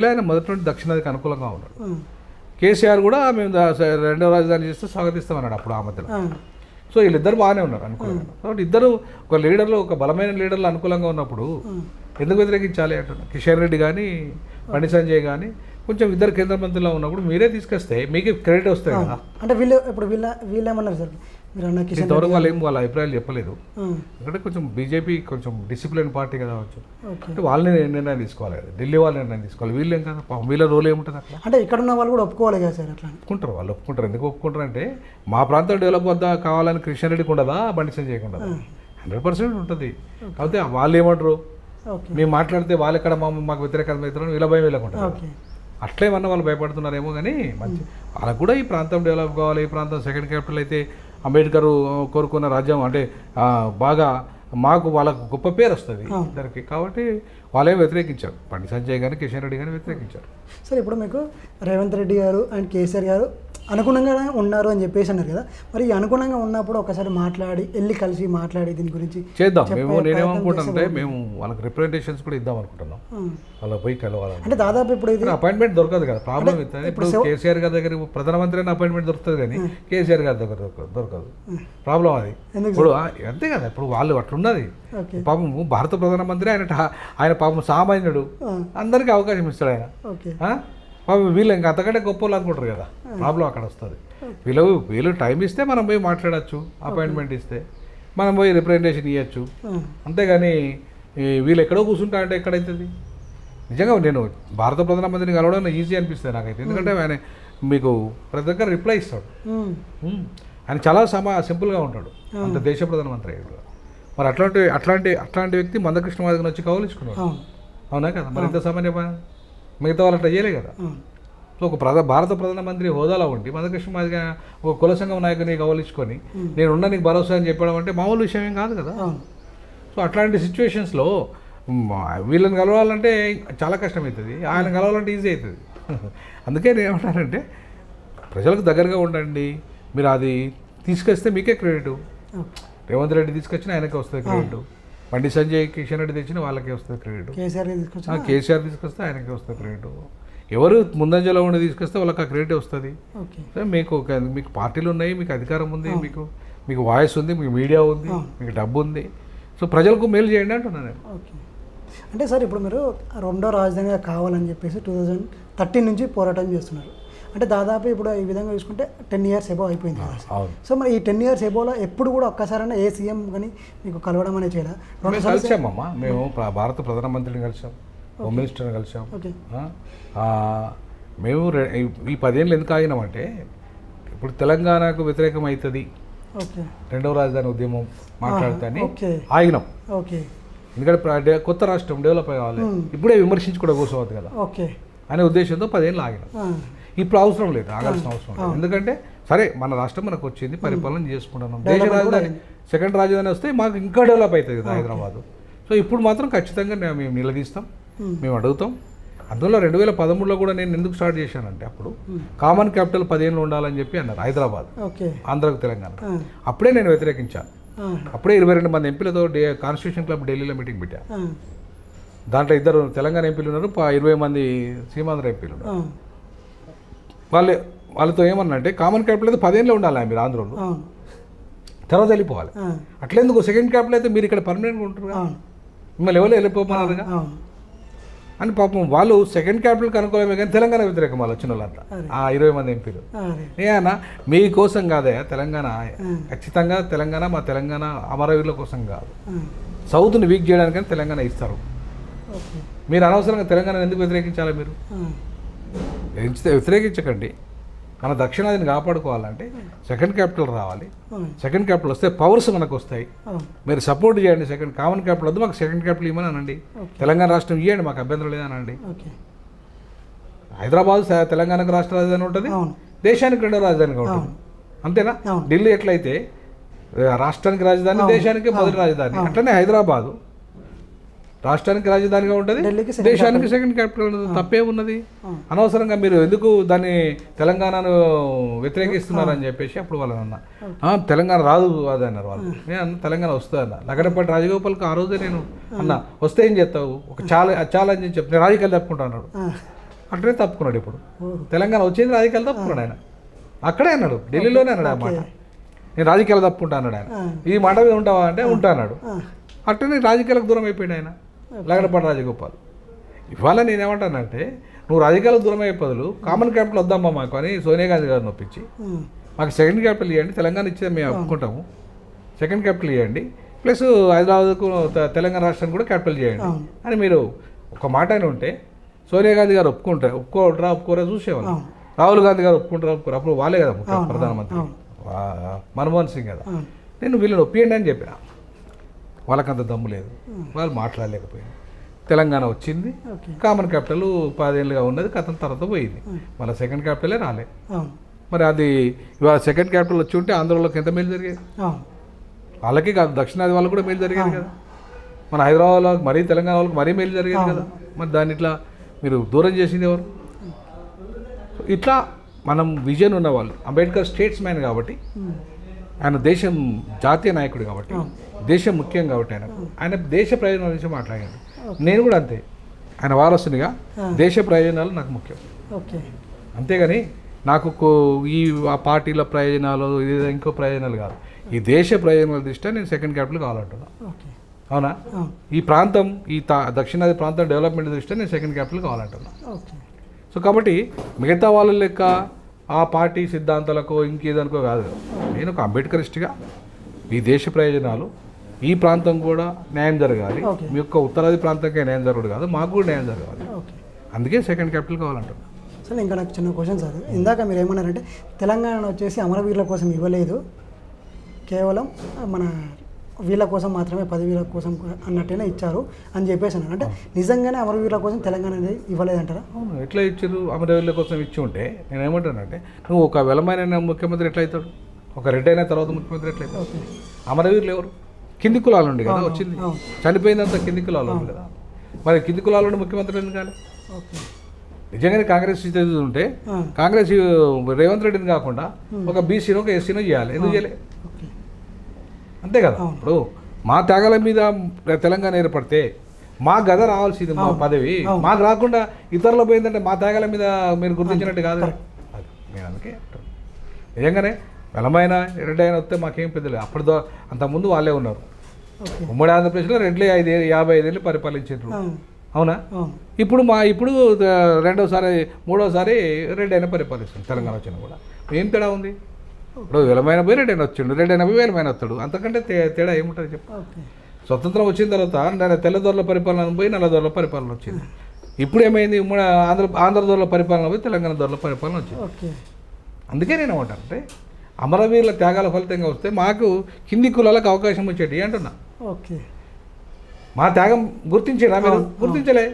ఆయన మొదటి నుండి దక్షిణాదికి అనుకూలంగా ఉన్నాడు. కేసీఆర్ కూడా మేము రెండవ రాజధాని చేస్తే స్వాగతిస్తామన్నాడు అప్పుడు ఆ మధ్యలో. సో వీళ్ళిద్దరు బాగానే ఉన్నారు అనుకూలంగా. కాబట్టి ఇద్దరు ఒక లీడర్లు, ఒక బలమైన లీడర్లు అనుకూలంగా ఉన్నప్పుడు ఎందుకు వ్యతిరేకించాలి అంటున్నా. కిషన్ రెడ్డి కానీ బండి సంజయ్ కానీ కొంచెం ఇద్దరు కేంద్ర మంత్రులు ఉన్నప్పుడు మీరే తీసుకొస్తే మీకు క్రెడిట్ వస్తాయి కదా. అంటే వీళ్ళు ఏమన్నారు సార్, మీరు అన్న కిషన్ ఇంతవరకు వాళ్ళు ఏం వాళ్ళ అభిప్రాయాలు చెప్పలేదు. ఎందుకంటే కొంచెం బీజేపీ కొంచెం డిసిప్లిన్ పార్టీ కదా వచ్చు, అంటే వాళ్ళని నిర్ణయం తీసుకోవాలి కదా, ఢిల్లీ వాళ్ళు నిర్ణయం తీసుకోవాలి, వీళ్ళు ఏం కదా, వీళ్ళ రోల్ ఏముంటుంది అట్లా. అంటే ఇక్కడ ఉన్న వాళ్ళు కూడా ఒప్పుకోవాలి కదా సార్ అట్లా. ఒప్పుకుంటారు, వాళ్ళు ఒప్పుకుంటారు. ఎందుకు ఒప్పుకుంటారు అంటే మా ప్రాంతం డెవలప్ వద్ద కావాలని కిషన్ రెడ్డికి ఉండదా, బండి సంజయ్ ఉండదా, 100% ఉంటుంది. కాకపోతే వాళ్ళు ఏమంటారు, మేము మాట్లాడితే వాళ్ళు ఎక్కడ మాకు వ్యతిరేకత అవుతారు, వీళ్ళ భయం వీళ్ళకుంటారు. అట్లేమన్నా వాళ్ళు భయపడుతున్నారేమో కానీ మంచి వాళ్ళకు కూడా ఈ ప్రాంతం డెవలప్ కావాలి, ఈ ప్రాంతం సెకండ్ క్యాపిటల్ అయితే అంబేద్కర్ కోరుకున్న రాజ్యం అంటే బాగా మాకు వాళ్ళకు గొప్ప పేరు వస్తుంది ఇద్దరికి. కాబట్టి వాళ్ళేం వ్యతిరేకించారు, బండి సంజయ్ కానీ కిషన్ రెడ్డి కానీ వ్యతిరేకించారు. సరే, ఇప్పుడు మీకు రేవంత్ రెడ్డి గారు అండ్ కేసీఆర్ గారు అనుగుణంగా ఉన్నారు అని చెప్పేసి అన్నారు కదా, మరి ఈ అనుగుణంగా ఉన్నప్పుడు ఒకసారి వెళ్ళి కలిసి మాట్లాడి దీని గురించి చేద్దాం. నేనేమనుకుంటానంటే మేము వాళ్ళకి రిప్రజెంటేషన్స్ కూడా ఇద్దాం అనుకుంటున్నాం, వాళ్ళకి పోయి కలవాలి. అంటే దాదాపు ఇప్పుడు ఇది అపాయింట్మెంట్ దొరకదు కదా, ప్రాబ్లం అవుతుంది. ఇప్పుడు కేసీఆర్ గారి దగ్గర ప్రధానమంత్రి అయిన అపాయింట్మెంట్ దొరుకుతుంది కానీ కేసీఆర్ గారి దగ్గర దొరకదు, ప్రాబ్లం అది. ఇప్పుడు అంతే కదా, ఇప్పుడు వాళ్ళు అట్లున్నది. పాపం భారత ప్రధానమంత్రి ఆయన పాపం సామాన్యుడు, అందరికీ అవకాశం ఇస్తాడు ఆయన. వీళ్ళు ఇంకా అంతకంటే గొప్ప వాళ్ళు అనుకుంటారు కదా, ప్రాబ్లం అక్కడ వస్తుంది. వీళ్ళు టైం ఇస్తే మనం పోయి మాట్లాడచ్చు, అపాయింట్మెంట్ ఇస్తే మనం పోయి రిప్రజెంటేషన్ ఇవ్వచ్చు. అంతేగాని వీళ్ళు ఎక్కడో కూర్చుంటా అంటే ఎక్కడైతుంది. నిజంగా నేను భారత ప్రధానమంత్రిని కలవడం ఈజీ అనిపిస్తుంది నాకైతే, ఎందుకంటే ఆయన మీకు ప్రతి దగ్గర రిప్లై ఇస్తాడు. ఆయన చాలా సింపుల్గా ఉంటాడు, అంత దేశ ప్రధానమంత్రి అయ్యాడు. మరి అట్లాంటి వ్యక్తి మందకృష్ణ మాదిగని వచ్చి కౌలించుకున్నాడు, అవునా కదా. మరి ఇంత సామాన్య మిగతా వాళ్ళు అట్లా చేయలే కదా. సో ఒక భారత ప్రధానమంత్రి హోదాలో ఉండి మందకృష్ణ మాదిగ ఒక కుల సంఘం నాయకుని కౌలించుకొని నేనున్నా నీకు భరోసా అని చెప్పడం అంటే మామూలు విషయం ఏం కాదు కదా. సో అట్లాంటి సిచ్యువేషన్స్లో వీళ్ళని కలవాలంటే చాలా కష్టమవుతుంది, ఆయన కలవాలంటే ఈజీ అవుతుంది. అందుకే నేను ఏమంటానంటే ప్రజలకు దగ్గరగా ఉండండి, మీరు అది తీసుకొస్తే మీకే క్రెడిట్. రేవంత్ రెడ్డి తీసుకొచ్చిన ఆయనకే వస్తుంది క్రెడిట్, బండి సంజయ్ కిషన్ రెడ్డి తెచ్చిన వాళ్ళకే వస్తుంది క్రెడిట్, కేసీఆర్ తీసుకొస్తే ఆయనకే వస్తుంది క్రెడిట్. ఎవరు ముందంజలో ఉండి తీసుకొస్తే వాళ్ళకి ఆ క్రెడిట్ వస్తుంది. మీకు పార్టీలు ఉన్నాయి, మీకు అధికారం ఉంది, మీకు వాయిస్ ఉంది, మీకు మీడియా ఉంది, మీకు డబ్బు ఉంది. సో ప్రజలకు మేలు చేయండి అంటున్నాను నేను. అంటే సార్ ఇప్పుడు మీరు రెండో రాజధానిగా కావాలని చెప్పేసి 2013 నుంచి పోరాటం చేస్తున్నారు. అంటే దాదాపు ఇప్పుడు ఈ విధంగా చూసుకుంటే 10 years ఎబో అయిపోయింది కదా. సో మరి ఈ 10 years ఎబోలో ఎప్పుడు కూడా ఒక్కసారైనా ఏ సీఎం కానీ మీకు కలవడం అనేది చేయడా? కలిసామమ్మా, మేము భారత ప్రధానమంత్రిని కలిసాం, హోమ్ మినిస్టర్ని కలిసాం. మేము ఈ 10 ఏళ్ళు ఎందుకు ఆగినామంటే ఇప్పుడు తెలంగాణకు వ్యతిరేకం అవుతుంది, రెండవ రాజధాని ఉద్యమం మాట్లాడుతాని ఆగినాం. ఎందుకంటే కొత్త రాష్ట్రం డెవలప్ అవ్వాలి, ఇప్పుడే విమర్శించుకోవడం కూర్చోవద్దు కదా అనే ఉద్దేశంతో 10 ఏళ్ళు ఆగినాం. ఇప్పుడు అవసరం లేదు, ఆగాల్సిన అవసరం లేదు. ఎందుకంటే సరే మన రాష్ట్రం మనకు వచ్చింది, పరిపాలన చేసుకుంటున్నాం. దేశ రాజధాని సెకండ్ రాజధాని వస్తే మాకు ఇంకా డెవలప్ అవుతుంది కదా హైదరాబాదు. సో ఇప్పుడు మాత్రం ఖచ్చితంగా మేము నిలదీస్తాం, మేము అడుగుతాం. అందులో 2013లో కూడా నేను ఎందుకు స్టార్ట్ చేశానంటే అప్పుడు కామన్ క్యాపిటల్ 10 ఏళ్ళు ఉండాలని చెప్పి అన్నారు హైదరాబాద్, ఆంధ్రకు తెలంగాణ. అప్పుడే నేను వ్యతిరేకించాను. అప్పుడే 22 మంది ఎంపీలతో కాన్స్టిట్యూషన్ క్లబ్ ఢిల్లీలో మీటింగ్ పెట్టా. దాంట్లో 2 తెలంగాణ ఎంపీలు ఉన్నారు, 20 మంది సీమాంధ్ర ఎంపీలు ఉన్నారు. వాళ్ళతో ఏమన్నా అంటే కామన్ క్యాపిటల్ అయితే 10 ఏళ్ళు ఉండాలి మీరు ఆంధ్రలో, తర్వాత వెళ్ళిపోవాలి. అట్లెందుకు సెకండ్ క్యాపిటల్ అయితే మీరు ఇక్కడ పర్మనెంట్గా ఉంటారు, మిమ్మల్ని ఎవరు వెళ్ళిపోమన్నారుగా అని పాపం వాళ్ళు సెకండ్ క్యాపిటల్కి అనుకోలేమే కానీ తెలంగాణ వ్యతిరేకం వాళ్ళు వచ్చిన వాళ్ళంతా ఆ 20 మంది ఎంపీలు. ఏమన్నా మీకోసం కాదయా తెలంగాణ, ఖచ్చితంగా తెలంగాణ మా తెలంగాణ అమరవీరుల కోసం కాదు, సౌత్ని వీక్ చేయడానికని తెలంగాణ ఇస్తారు. మీరు అనవసరంగా తెలంగాణ ఎందుకు వ్యతిరేకించాలి? మీరు వ్యతిరేకించకండి. మన దక్షిణాదిని కాపాడుకోవాలంటే సెకండ్ క్యాపిటల్ రావాలి. సెకండ్ క్యాపిటల్ వస్తే పవర్స్ మనకు వస్తాయి. మీరు సపోర్ట్ చేయండి. కామన్ క్యాపిటల్ వద్దు, మాకు సెకండ్ క్యాపిటల్ ఇవ్వని అనండి. తెలంగాణ రాష్ట్రం ఇవ్వండి, మాకు అభ్యంతరం లేదనండి. హైదరాబాద్ తెలంగాణకు రాష్ట్ర రాజధాని ఉంటుంది, దేశానికి రెండో రాజధానిగా ఉంటుంది. అంతేనా? ఢిల్లీ ఎట్లయితే రాష్ట్రానికి రాజధాని, దేశానికి మొదటి రాజధాని, అట్లనే హైదరాబాదు రాష్ట్రానికి రాజధానిగా ఉంటుంది, ఢిల్లీకి దేశానికి సెకండ్ క్యాపిటల్ ఉంటుంది. తప్పే ఉన్నది. అనవసరంగా మీరు ఎందుకు దాన్ని తెలంగాణను వ్యతిరేకిస్తున్నారని చెప్పేసి అప్పుడు వాళ్ళని అన్నా. తెలంగాణ రాదు అది అన్నారు వాళ్ళు. నేను అన్న తెలంగాణ వస్తుంది అన్న. లగడపాటి రాజగోపాల్కి ఆ రోజే నేను అన్నా, వస్తే ఏం చేస్తావు, ఒక ఛాలెంజ్ అని చెప్పి నేను రాజకీయాలు తప్పుకుంటా అన్నాడు. అట్లనే తప్పుకున్నాడు. ఇప్పుడు తెలంగాణ వచ్చింది రాజకీయాలు తప్పుకున్నాడు ఆయన. అక్కడే అన్నాడు, ఢిల్లీలోనే అన్నాడు ఆ మాట. నేను రాజకీయాలు తప్పుకుంటా అన్నాడు ఆయన. ఈ మాట మీద ఉంటావా అంటే ఉంటా అన్నాడు. అట్లనే రాజకీయాలకు దూరం అయిపోయాడు ఆయన, లగడపాటి రాజగోపాల్. ఇవాళ నేనేమంటానంటే, నువ్వు రాజకీయాలకు దూరం అయ్యే బదులు కామన్ క్యాపిటల్ వద్దామా మాకు అని సోనియా గాంధీ గారిని ఒప్పించి మాకు సెకండ్ క్యాపిటల్ ఇవ్వండి, తెలంగాణ ఇచ్చేది మేము ఒప్పుకుంటాము, సెకండ్ క్యాపిటల్ ఇవ్వండి, ప్లస్ హైదరాబాద్కు తెలంగాణ రాష్ట్రాన్ని కూడా క్యాపిటల్ చేయండి అని మీరు ఒక మాట అని ఉంటే సోనియా గాంధీ గారు ఒప్పుకోరా చూసేవాళ్ళు. రాహుల్ గాంధీ గారు ఒప్పుకుంటారా, అప్పుడు వాళ్ళే కదా ముఖ్య ప్రధానమంత్రి, మన్మోహన్ సింగ్ కదా. నేను వీళ్ళని ఒప్పియండి అని చెప్పిన. వాళ్ళకంత దమ్ము లేదు, వాళ్ళు మాట్లాడలేకపోయారు. తెలంగాణ వచ్చింది, కామన్ క్యాపిటల్ 10 ఏళ్ళుగా ఉన్నది, కథం తర్వాత పోయింది, మళ్ళీ సెకండ్ క్యాపిటలే రాలే. మరి అది ఇవాళ సెకండ్ క్యాపిటల్ వచ్చి ఉంటే ఆంధ్రలోకి ఎంత మేలు జరిగేది? వాళ్ళకి కాదు, దక్షిణాది వాళ్ళకి కూడా మేలు జరిగేది కదా. మన హైదరాబాద్ వాళ్ళకి మరీ, తెలంగాణ వాళ్ళకి మరీ మేలు జరిగేది కదా. మరి దాన్ని ఇట్లా మీరు దూరం చేసింది ఎవరు? ఇట్లా మనం విజన్ ఉన్నవాళ్ళు. అంబేద్కర్ స్టేట్స్ మ్యాన్ కాబట్టి, ఆయన దేశం జాతీయ నాయకుడు కాబట్టి, దేశం ముఖ్యం కాబట్టి ఆయన దేశ ప్రయోజనాల నుంచి మాట్లాడాడు. నేను కూడా అంతే, ఆయన వారసునిగా దేశ ప్రయోజనాలు నాకు ముఖ్యం. అంతేగాని నాకు ఈ పార్టీల ప్రయోజనాలు ఇంకో ప్రయోజనాలు కాదు, ఈ దేశ ప్రయోజనాల దృష్ట్యా నేను సెకండ్ క్యాపిటల్ కావాలంటున్నా. అవునా? ఈ ప్రాంతం, ఈ దక్షిణాది ప్రాంతం డెవలప్మెంట్ దృష్ట్యా నేను సెకండ్ క్యాపిటల్ కావాలంటున్నా. సో కాబట్టి మిగతా వాళ్ళ లెక్క ఆ పార్టీ సిద్ధాంతాలకో ఇంకేదనుకో కాదు. నేను ఒక అంబేద్కరిస్ట్గా ఈ దేశ ప్రయోజనాలు, ఈ ప్రాంతం కూడా న్యాయం జరగాలి, మీ యొక్క ఉత్తరాది ప్రాంతంకే న్యాయం జరగదు కాదు, మాకు కూడా న్యాయం జరగాలి. అందుకే సెకండ్ క్యాపిటల్ కావాలంటున్నాను. సార్ ఇంకా నాకు చిన్న క్వశ్చన్ సార్, ఇందాక మీరు ఏమన్నారంటే తెలంగాణ వచ్చేసి అమరవీరుల కోసం ఇవ్వలేదు, కేవలం మన వీళ్ళ కోసం మాత్రమే, పదవీల కోసం అన్నట్టేనే ఇచ్చారు అని చెప్పేసి అన్నారు. అంటే నిజంగానే అమరవీరుల కోసం తెలంగాణ అనేది ఇవ్వలేదంటారా? అవును. ఎట్లా ఇచ్చారు? అమరవీరుల కోసం ఇచ్చి ఉంటే నేను ఏమంటానంటే, నువ్వు ఒక వెలమైన ముఖ్యమంత్రి ఎట్లా అవుతాడు? ఒక రెడ్డి అయిన తర్వాత ముఖ్యమంత్రి ఎట్లా అవుతాడు? అమరవీరులు ఎవరు? కింది కులాలు ఉండి కదా వచ్చింది, చనిపోయిందంతా కింది కులాలు ఉంది కదా. మరి కింది కులాలు ఉండి ముఖ్యమంత్రి ఎందుకు కాలే? నిజంగానే కాంగ్రెస్ ఉంటే కాంగ్రెస్ రేవంత్ రెడ్డిని కాకుండా ఒక బీసీనో ఒక ఎస్సీనో చేయాలి. ఎందుకు చేయలే? అంతే కదా. ఇప్పుడు మా త్యాగాల మీద తెలంగాణ ఏర్పడితే మాకు గద రావాల్సింది, మా పదవి మాకు రాకుండా ఇతరులు పోయిందంటే మా త్యాగాల మీద మీరు గుర్తించినట్టు కాదు. నేను అందుకే నిజంగానే బలమైన రెడ్డి అయినా వస్తే మాకేం పెద్దలేదు. అప్పుడు అంతకుముందు వాళ్ళే ఉన్నారు. ఉమ్మడి ఆంధ్రప్రదేశ్లో రెడ్లే 55 ఏళ్ళు పరిపాలించారు. అవునా? ఇప్పుడు రెండోసారి మూడోసారి రెడ్డి అయినా పరిపాలిస్తుంది తెలంగాణ వచ్చినా కూడా. ఏం తేడా ఉంది? ఇప్పుడు వెలమైన పోయి రెడ్డి అయినా వచ్చిండు, రెడ్డి అయినా పోయి వెలమైన వస్తాడు. అంతకంటే తేడా ఏముంటుంది చెప్పు? స్వతంత్రం వచ్చిన తర్వాత తెల్లదొరల పరిపాలన పోయి నల్లదొరల పరిపాలన వచ్చింది. ఇప్పుడు ఏమైంది? ఉమ్మడి ఆంధ్రదొరల పరిపాలన పోయి తెలంగాణ దొరల పరిపాలన వచ్చింది. అందుకే నేను ఏమంటానంటే, అమరవీరుల త్యాగాల ఫలితంగా వస్తే మాకు కింది కులాలకు అవకాశం వచ్చేటి అంటున్నా. మా త్యాగం గుర్తించారా మీరు? గుర్తించలే.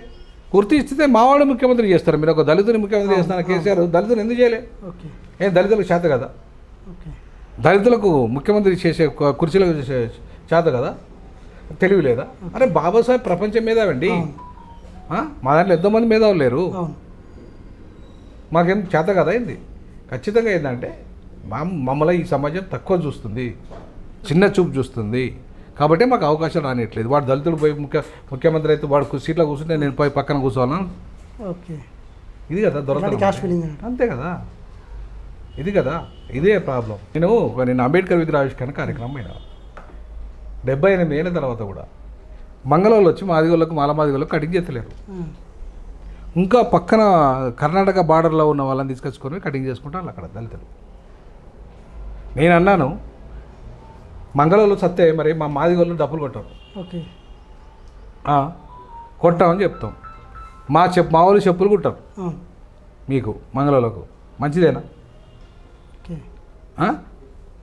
గుర్తిస్తే మావాడు ముఖ్యమంత్రి చేస్తారు. మీరు ఒక దళితుని ముఖ్యమంత్రి చేస్తున్నారు. కేసీఆర్ దళితులు ఎందుకు చేయలే? ఏం దళితులకు చేత కదా? దళితులకు ముఖ్యమంత్రి చేసే కుర్చీలకు చేసే చేత కదా? తెలివి లేదా? అరే బాబాసాహెబ్ ప్రపంచం మేధావండి. మా దాంట్లో ఎంతోమంది మేధావులు లేరు. మాకేం చేత కదా? ఏంది? ఖచ్చితంగా ఏంటంటే మమ్మల్ని ఈ సమాజం తక్కువ చూస్తుంది, చిన్న చూపు చూస్తుంది. కాబట్టి మాకు అవకాశం రానియట్లేదు. వాడు దళితుడు పోయి ముఖ్యమంత్రి అయితే వాడు సీట్లో కూర్చుంటే నేను పోయి పక్కన కూర్చోవాలా? ఇది కదా దొరకదు. అంతే కదా, ఇది కదా, ఇదే ప్రాబ్లం. నేను అంబేద్కర్ విగ్రహావిష్కరణ కార్యక్రమం అయినా 78 ఏళ్ళ తర్వాత కూడా మంగళవాళ్ళు వచ్చి మాదిగోళ్ళకు మాలమాదిగోళ్ళకు కటింగ్ చేస్తలేరు. ఇంకా పక్కన కర్ణాటక బార్డర్లో ఉన్న వాళ్ళని తీసుకొచ్చుకొని కటింగ్ చేసుకుంటాను అక్కడ దళితులు. నేను అన్నాను, మంగళవాళ్ళు సత్తే మరి మా మాదిగోళ్ళు డబ్బులు కొట్టారు, కొట్టామని చెప్తాం. మా వాళ్ళు చెప్పులు కుట్టారు మీకు మంగళవాళ్ళకు, మంచిదేనా?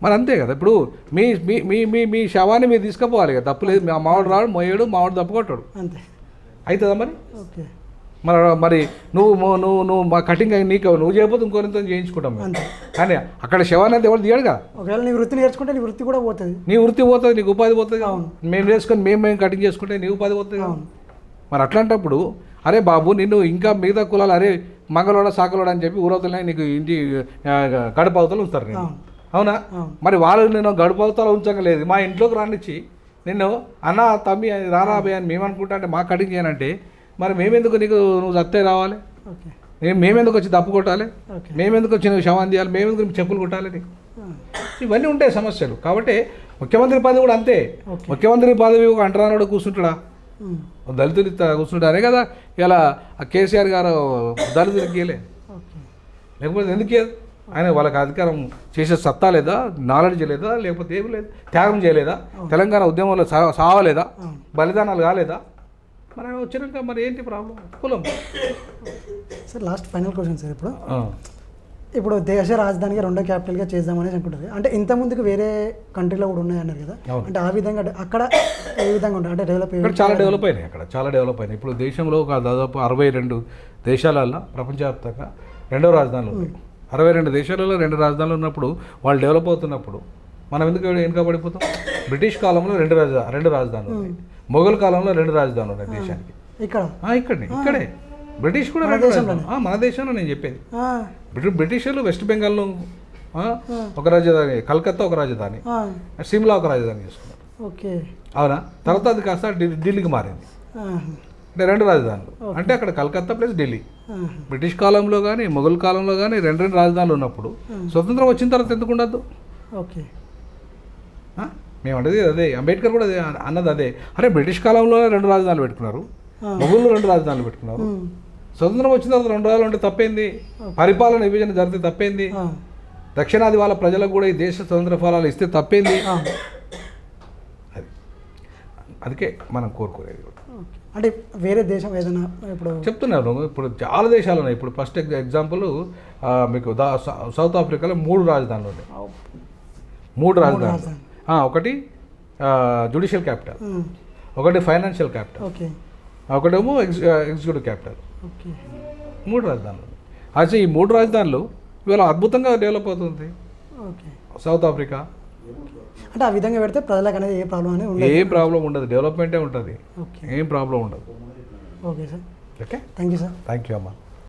మరి అంతే కదా. ఇప్పుడు మీ మీ మీ మీ శవాన్ని మీరు తీసుకుపోవాలి కదా, తప్పులేదు. మా మావాడు రాడు, మోయాడు, మావాడు తప్పు కొట్టాడు, అవుతుందా మరి? మరి నువ్వు నువ్వు నువ్వు మా కటింగ్ నీకు నువ్వు చేయకపోతే ఇంకోరితో చేయించుకుంటాం. కానీ అక్కడ శవాన్ని అయితే ఎవరు తీయడు కదా. ఒకవేళ నీ వృత్తి నేర్చుకుంటే నీ వృత్తి కూడా పోతుంది, నీ వృత్తి పోతుంది, నీకు ఉపాధి పోతుంది. మేము నేర్చుకొని మేము కటింగ్ చేసుకుంటే నీ ఉపాధి పోతుంది. మరి అట్లాంటప్పుడు అరే బాబు నిన్ను ఇంకా మిగతా కులాలు అరే మంగళవాడ సాకలోడ అని చెప్పి ఊరవతలనే నీకు ఇంటి గడప అవతల ఉంచుతారు నేను, అవునా? మరి వాళ్ళు నేను గడప అవతల ఉంచగలేదు, మా ఇంట్లోకి రానిచ్చి నిన్ను అన్న తమ్మి రారాబే అని మేము అనుకుంటా అంటే మా కటింగ్ చేయనంటే మరి మేమెందుకు నీకు నువ్వు సత్తే రావాలి, మేమెందుకు వచ్చి దప్పు కొట్టాలి, మేమెందుకు వచ్చి నువ్వు శవాన్ని తీయాలి, మేమెందుకు నీకు చెప్పులు కొట్టాలి నీకు? ఇవన్నీ ఉంటాయి సమస్యలు. కాబట్టి ముఖ్యమంత్రి పదవి కూడా అంతే. ముఖ్యమంత్రి పదవి ఒక అంటరానోడు కూర్చుంటాడా, దళితులు కూర్చుంటారే కదా ఇలా కేసీఆర్ గారు దళితులకు గీయలే, లేకపోతే ఎందుకు ఆయన వాళ్ళకి అధికారం చేసే సత్తా లేదా, నాలెడ్జ్ లేదా, లేకపోతే ఏమి లేదు, త్యాగం చేయలేదా, తెలంగాణ ఉద్యమంలో సావలేదా, బలిదానాలు కాలేదా? మరి వచ్చినాక మరి ఏంటి ప్రాబ్లం? కులం. Sir last final question sir, ఇప్పుడు దేశ రాజధానిగా రెండో క్యాపిటల్గా చేద్దామనేసి అనుకుంటుంది. అంటే ఇంత ముందుకు వేరే కంట్రీలో కూడా ఉన్నాయన్నారు కదా, అంటే ఆ విధంగా అక్కడ ఏ విధంగా ఉంటుంది అంటే డెవలప్ ఇక్కడ చాలా డెవలప్ అయినాయి, అక్కడ చాలా డెవలప్ అయినాయి. ఇప్పుడు దేశంలో ఒక దాదాపు 62 దేశాలలో ప్రపంచవ్యాప్తంగా రెండో రాజధానులు ఉన్నాయి. 62 దేశాలలో 2 రాజధానులు ఉన్నప్పుడు వాళ్ళు డెవలప్ అవుతున్నప్పుడు మనం ఎందుకు వెనుక పడిపోతాం? బ్రిటిష్ కాలంలో 2 రాజధానులు ఉన్నాయి, మొఘల్ కాలంలో 2 రాజధానులు ఉన్నాయి దేశానికి. ఇక్కడే బ్రిటిష్ కూడా మన దేశంలో నేను చెప్పేది. బ్రిటిషర్లు వెస్ట్ బెంగాల్లో ఒక రాజధాని, కలకత్తా ఒక రాజధాని, సిమ్లా ఒక రాజధాని చేసుకున్నారు, అవునా? తర్వాత అది కాస్త ఢిల్లీకి మారింది. అంటే 2 రాజధానులు అంటే అక్కడ కలకత్తా ప్లస్ ఢిల్లీ. బ్రిటిష్ కాలంలో కానీ మొఘల్ కాలంలో కానీ 2 రాజధానులు ఉన్నప్పుడు స్వతంత్రం వచ్చిన తర్వాత ఎందుకు ఉండద్దు? మేము అంటే అదే, అంబేద్కర్ కూడా అదే అన్నది అదే. అరే బ్రిటిష్ కాలంలోనే 2 రాజధానులు పెట్టుకున్నారు, మొఘళ్ళు 2 రాజధానులు పెట్టుకున్నారు, స్వతంత్రం వచ్చిన తర్వాత 2 రాజధానులు ఉంటే తప్పేంది? పరిపాలన విభజన జరిగితే తప్పేంది? దక్షిణాది వాళ్ళ ప్రజలకు కూడా ఈ దేశ స్వతంత్ర ఫలాలు ఇస్తే తప్పేంది? అందుకే మనం కోరుకునేది కూడా. అంటే వేరే దేశం ఏదైనా ఇప్పుడు చెప్తున్నాను, ఇప్పుడు చాలా దేశాలు ఉన్నాయి. ఇప్పుడు ఫస్ట్ ఎగ్జాంపుల్ మీకు సౌత్ ఆఫ్రికాలో 3 రాజధానులు ఉన్నాయి. 3 రాజధానులు, ఒకటి జ్యుడిషియల్ క్యాపిటల్, ఒకటి ఫైనాన్షియల్ క్యాపిటల్, ఒకటేమో ఎగ్జిక్యూటివ్ క్యాపిటల్. 3 రాజధానులు. అయితే ఈ 3 రాజధానులు ఇవాళ అద్భుతంగా డెవలప్ అవుతుంది సౌత్ ఆఫ్రికా. అంటే ఆ విధంగా పెడితే ప్రజలకు అనేది ఏ ప్రాబ్లం ఉండదు, డెవలప్మెంటే ఉంటుంది, ఏం ప్రాబ్లం ఉండదు. Okay sir, okay, thank you sir. Thank you అమ్మా.